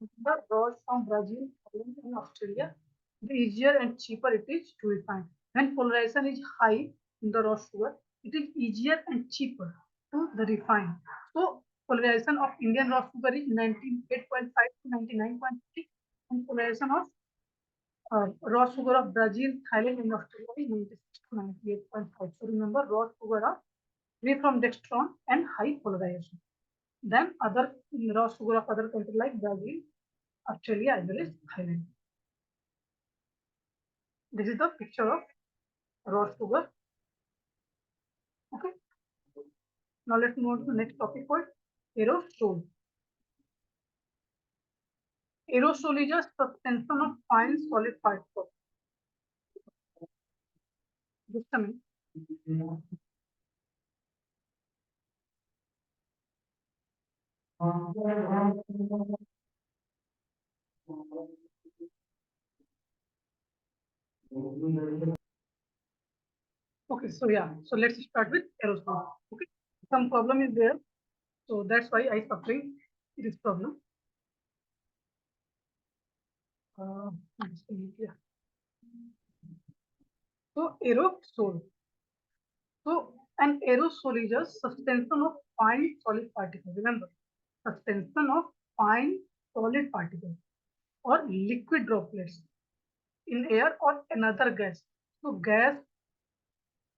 The raws from Brazil, Poland, and Australia, the easier and cheaper it is to refine. When polarization is high in the raw sugar, it is easier and cheaper to the refine. So polarization of Indian raw sugar is 98.5 to 99.6, and polarization of raw sugar of Brazil, Thailand, and Australia is 96 to 98.5. So remember, raw sugar are free from dextron and high polarization. Then other raw sugar of other countries like Brazil, Australia, as well as Thailand. This is the picture of raw sugar. Okay. Now let's move on to the next topic called aerosol. Aerosol is a suspension of fine solid particles. Just a minute. Okay, so yeah, so let's start with aerosol. Okay, some problem is there, so that's why I suffering this problem. Uh, yeah. So aerosol. So an aerosol is a suspension of fine solid particles. Remember, suspension of fine solid particles or liquid droplets in air or another gas. So gas,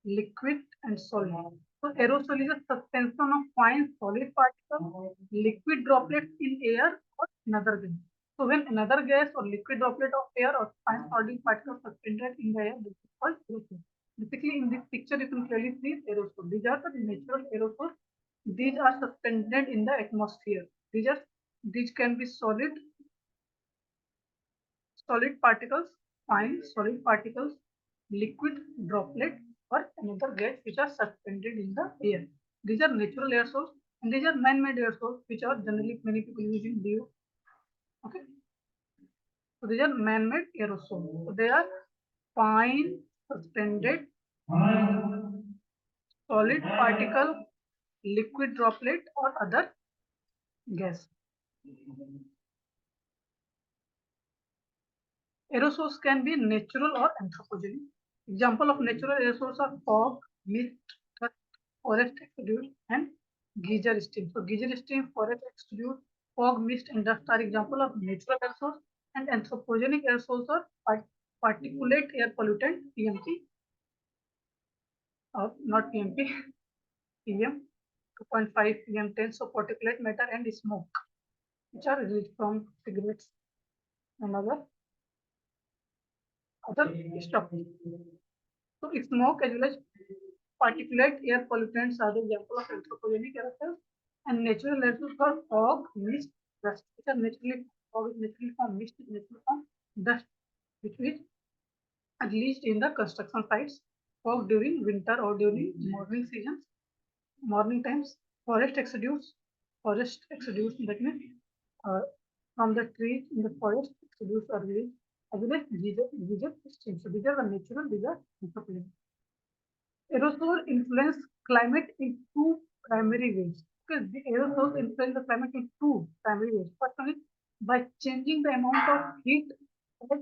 liquid and solid. So aerosol is a suspension of fine solid particles, liquid droplets in air or another gas. So when another gas or liquid droplet of air or fine solid particles suspended in the air, this is called aerosol. Basically, in this picture, you can clearly see aerosol. These are the natural aerosols. These are suspended in the atmosphere. These can be solid particles, fine solid particles, liquid droplet, or another gas which are suspended in the air. These are natural aerosols and these are man-made aerosols which are generally many people using DO. Okay, so these are man-made aerosols. So they are fine suspended solid particle, liquid droplet, or other gas. Aerosols can be natural or anthropogenic. Example of natural aerosols are fog, mist, dust, forest exude, and geyser steam. So geyser steam, forest exude, fog, mist, and dust are example of natural aerosols. And anthropogenic aerosols are particulate air pollutant (PMP) or not PMP, PM 2.5 PM10. So particulate matter and smoke, which are released from cigarettes and other stuff. So smoke as well as particulate air pollutants are the example of anthropogenic aerosols, and natural aerosols are fog, mist, dust, which are naturally fog is naturally formed, mist is naturally formed, dust, which is released in the construction sites, fog during winter or during morning seasons, morning times, forest exudes that means uh, from the trees in the forest exudes are released, as well as geyser streams. So these are the natural, these are anthropogenic. Aerosol influence climate in two primary ways. Because the aerosols influence the climate in two primary ways. First one is by changing the amount of heat that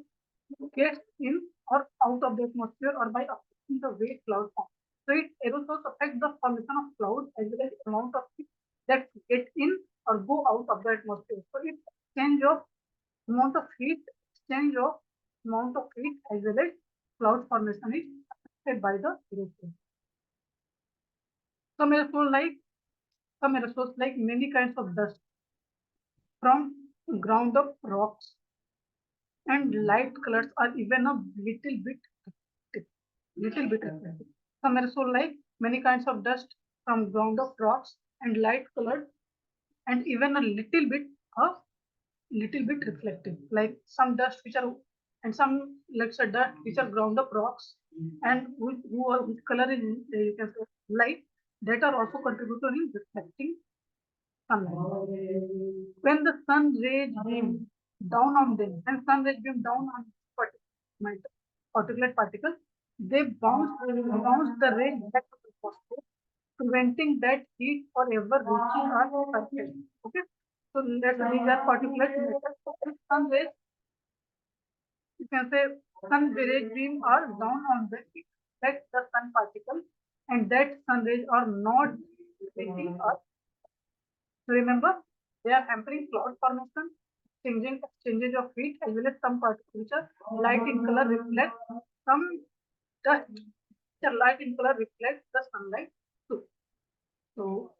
gets in or out of the atmosphere, or by affecting the way cloud form. So aerosols affect the formation of clouds as well as amount of heat that get in or go out of the atmosphere. So it change of amount of heat, exchange of amount of heat as well as cloud formation is affected by the aerosol. Some aerosols like many kinds of dust from ground up rocks and light colors are even a little bit reflective. Some aerosol like many kinds of dust from ground up rocks and light colored and even a little bit reflective. Like some dust which are and some let's say dust which are ground up rocks and which color is you can say light that are also contributing in reflecting sunlight. When the sun rays beam down on them, when sun rays beam down on particulate particles, they bounce the rays back to the atmosphere, preventing that heat forever reaching our surface. Okay, so these are particulate matter. So if sun rays, you can say sun rays beam are down on them, it affects the sun particles, and that sun rays are not reaching us. Remember, they are hampering cloud formation, changing exchanges of heat, as well as some particles which are light in color reflect some dust which are light in color reflect the sunlight too. So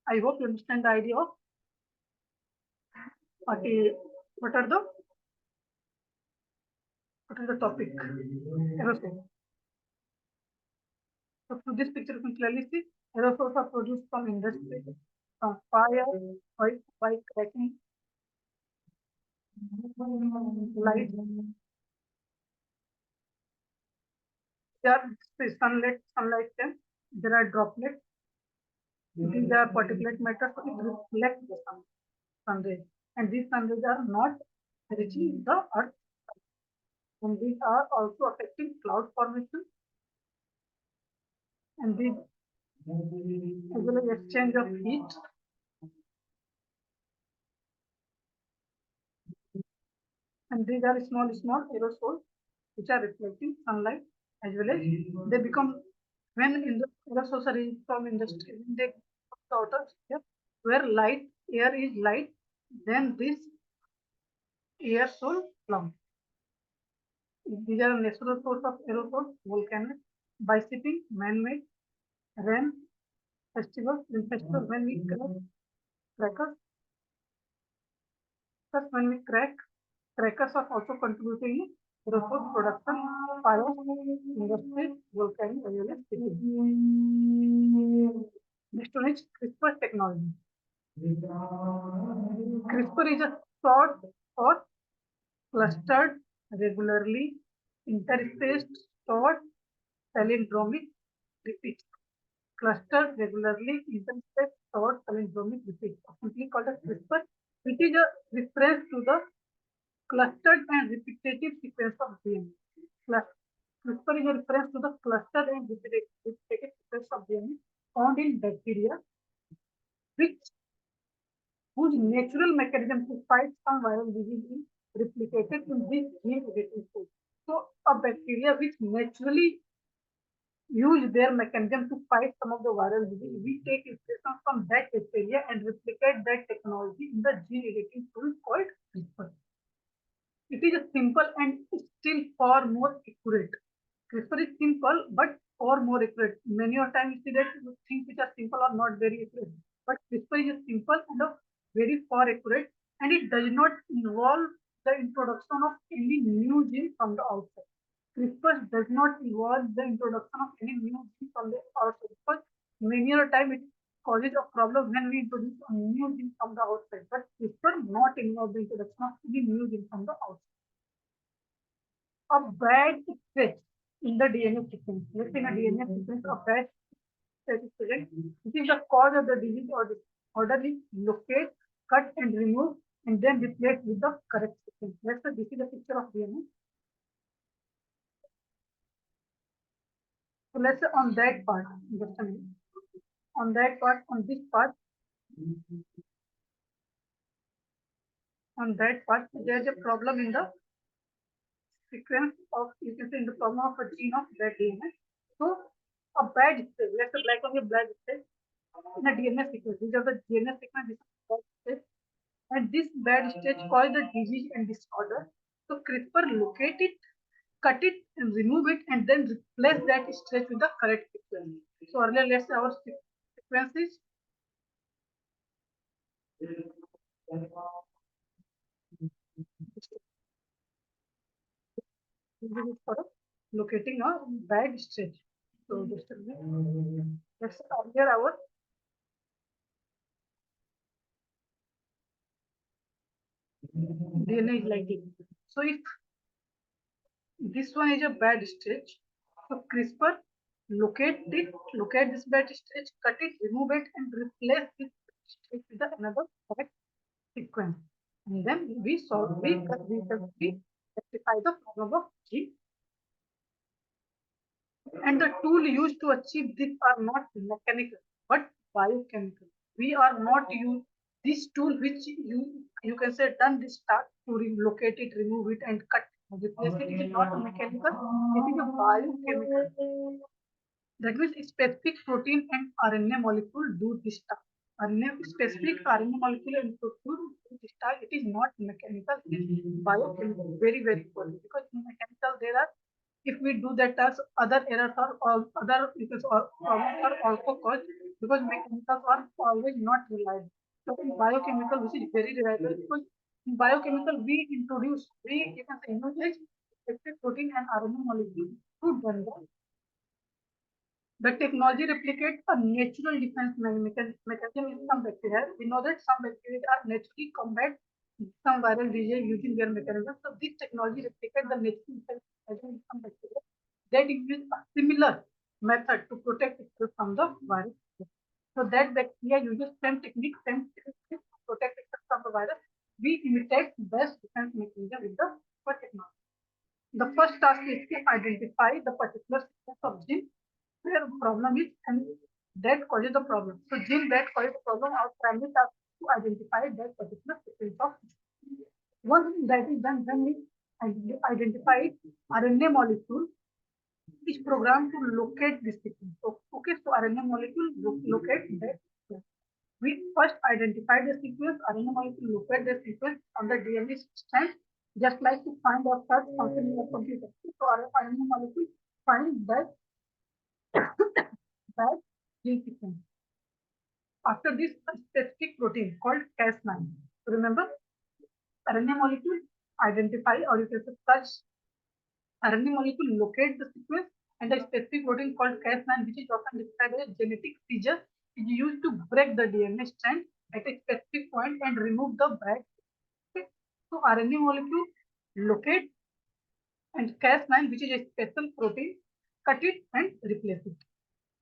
I hope you understand the idea of what is what is the topic. Aerosol. So through this picture you can clearly see aerosols are produced from industry, from fire, by cracking light. There are sunlight can. There are droplets. These are particulate matter, so it reflects the sun rays. And these sun rays are not reaching the earth. And these are also affecting cloud formation. And these as well as exchange of heat. And these are small aerosols which are reflecting sunlight as well as they become when in the aerosols are released from industry, when they come to outer sphere where light air is light, then this aerosol plum. These are natural source of aerosols, volcanoes, by shipping, man-made, rain, festivals, in festivals when we crackers, because when we crackers are also contributing in aerosol production, fire, industry, volcanic, as well as shipping. Next one is CRISPR technology. CRISPR is a short or clustered, regularly interspaced, short palindromic repeats. Clustered, regularly interspaced, short palindromic repeats, simply called as CRISPR, which is a reference to the clustered and repetitive sequence of DNA. CRISPR is a reference to the clustered and repetitive sequence of DNA found in bacteria, which whose natural mechanism to fight some viral disease is replicated in this gene editing code. So, a bacteria which naturally use their mechanism to fight some of the viral disease, we take inspiration from that bacteria and replicate that technology in the gene editing tool called CRISPR. It is a simple and still far more accurate. CRISPR is simple but far more accurate. Many of times you see that things which are simple are not very accurate. But CRISPR is simple and a very far accurate, and it does not involve the introduction of any new gene from the outside. CRISPR does not involve the introduction of any new gene from the outside, because many a time it causes a problem when we introduce a new gene from the outside. But CRISPR not involve the introduction of any new gene from the outside. A bad stretch in the DNA sequence. Let's say in a DNA sequence, a bad stretch is present. This is the cause of the disease or disorder is locate, cut and remove, and then replace with the correct sequence. Let's say this is a picture of DNA. So let's say on that part, just a minute. On that part, on this part, there's a problem in the sequence of, you can say in the problem of a gene of that DNA. So a bad stage, let's say black on a bad stage in a DNA sequence. These are the DNA sequence, this is bad stage. And this bad stage causes the disease and disorder. So CRISPR locate it, cut it and remove it, and then replace that stretch with the correct sequence. So earlier, let's say our sequence is for locating a bad stretch. So just a minute. Let's say earlier our DNA is like it. So if this one is a bad stretch, so CRISPR locate this bad stretch, cut it, remove it, and replace this stretch with another correct sequence. And then we rectify the problem of gene. And the tool used to achieve this are not mechanical but biochemical. We are not use this tool which you can say done this task to locate it, remove it, and cut replace it. It is not a mechanical, it is a biochemical. That means specific protein and RNA molecule do this task. Specific RNA molecule and protein do this task. It is not mechanical, it is biochemical. Very, very important, because in mechanical there are, if we do that task, other errors are other problems are also caused, because mechanicals are always not reliable. So in biochemical, which is very reliable, because in biochemical we you can say utilize specific protein and RNA molecule to done that. The technology replicates a natural defense mechanism in some bacteria. We know that some bacteria are naturally combat some viral disease using their mechanism. So this technology replicates the natural defense mechanism in some bacteria that uses a similar method to protect itself from the virus. So that bacteria uses same technique to protect itself from the virus. We imitate best defense mechanism with the technology. The first task is to identify the particular sequence of gene where the problem is and that causes the problem. So gene that causes the problem, our primary task is to identify that particular sequence of gene. Once that is done, then we identify RNA molecule is programmed to locate this sequence. So, okay, so RNA molecule locate that sequence. We first identify the sequence, RNA molecule locate the sequence on the DNA strand, just like to find or search something in a computer. So, RNA molecule find that that gene sequence. After this, a specific protein called Cas9. Remember, RNA molecule identify or you can search RNA molecule locate the sequence and a specific protein called Cas9, which is often described as a genetic seizure, is used to break the DNA strand at a specific point and remove the bad. Okay. So RNA molecule locate and Cas9, which is a special protein, cut it and replace it.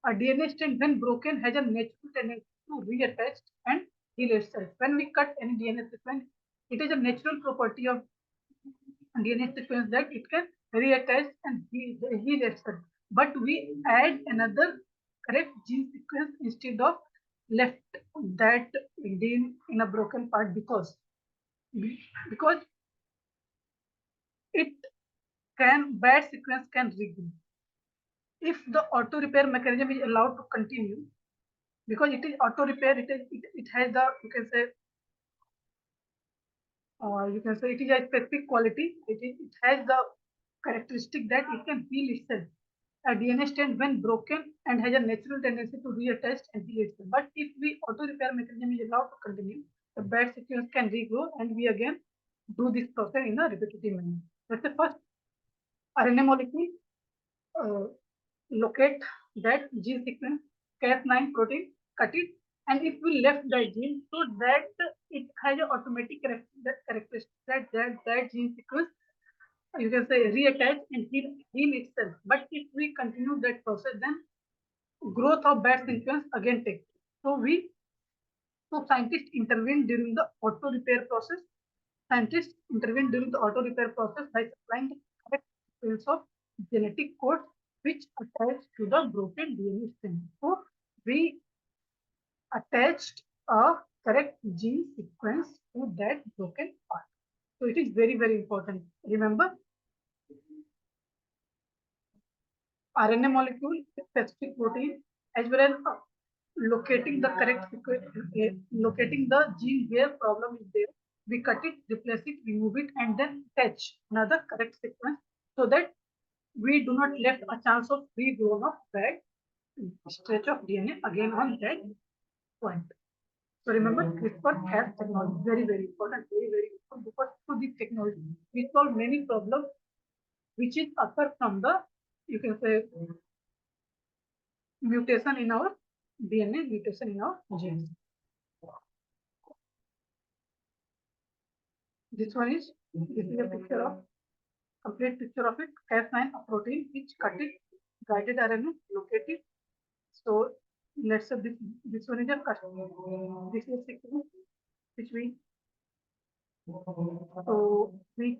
A DNA strand, when broken, has a natural tendency to reattach and heal itself. When we cut any DNA sequence, it is a natural property of DNA sequence that it can reattach and heal itself. But we add another correct gene sequence instead of left that gene in a broken part because it can bad sequence can regain. If the auto repair mechanism is allowed to continue, because it is auto repair, it has the you can say it is a specific quality. It has the characteristic that it can heal itself. A DNA strand, when broken and has a natural tendency to reattach and heal itself. But if we auto repair mechanism is allowed to continue, the bad sequence can regrow and we again do this process in a repetitive manner. That's the first RNA molecule uh, locate that gene sequence, Cas9 protein, cut it, and if we left that gene, so that it has an automatic characteristic that gene sequence, you can say, reattach and heal itself. But if we continue that process, then growth of bad sequence again takes. So scientists intervene during the auto repair process. Scientists intervene during the auto repair process by supplying the correct sequence of genetic code which attach to the broken DNA strand. So we attached a correct gene sequence to that broken part. So it is very, very important. Remember, RNA molecule, specific protein, as well as locating the correct sequence, locating the gene where problem is there. We cut it, replace it, remove it, and then attach another correct sequence so that we do not left a chance of regrowth of bad stretch of DNA again on that point. So remember, CRISPR-Cas technology, very, very important, very, very important, because through this technology, we solve many problems which is occur from the, you can say, mutation in our DNA, mutation in our genes. This is a picture of, complete picture of it, Cas9, a protein which cut it, guided RNA, locate it. So let's say this one is a cut. This is a sequence which we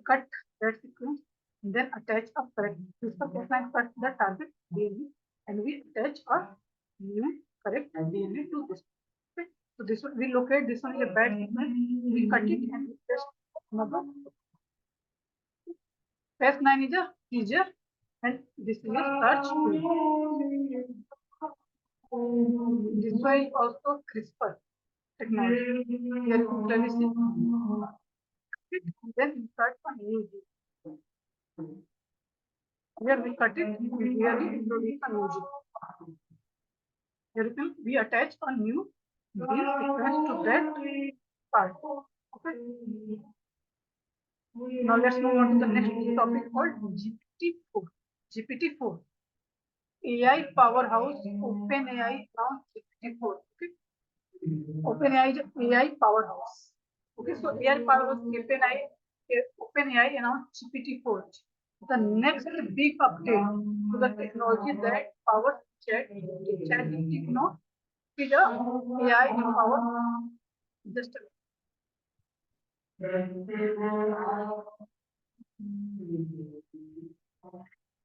cut that sequence and then attach a correct CRISPR-Cas9 cut the target DNA and we attach a new correct DNA to this. Okay. So this one we locate, this one is a bad sequence, we cut it and we test another. Cas9 is a teaser and this is a search tool. This one is also CRISPR technology. Here you can clearly see and then insert a new gene. Here we cut it, we clearly introduce a new gene. Here you can we attach a new gene sequence to that part. Okay. Now let's move on to the next topic called GPT-4. GPT-4. AI powerhouse OpenAI launched GPT-4. Okay. OpenAI is AI powerhouse. Okay, so AI powerhouse OpenAI announced GPT-4. The next big update to the technology that powers ChatGPT, is a AI empowered. Just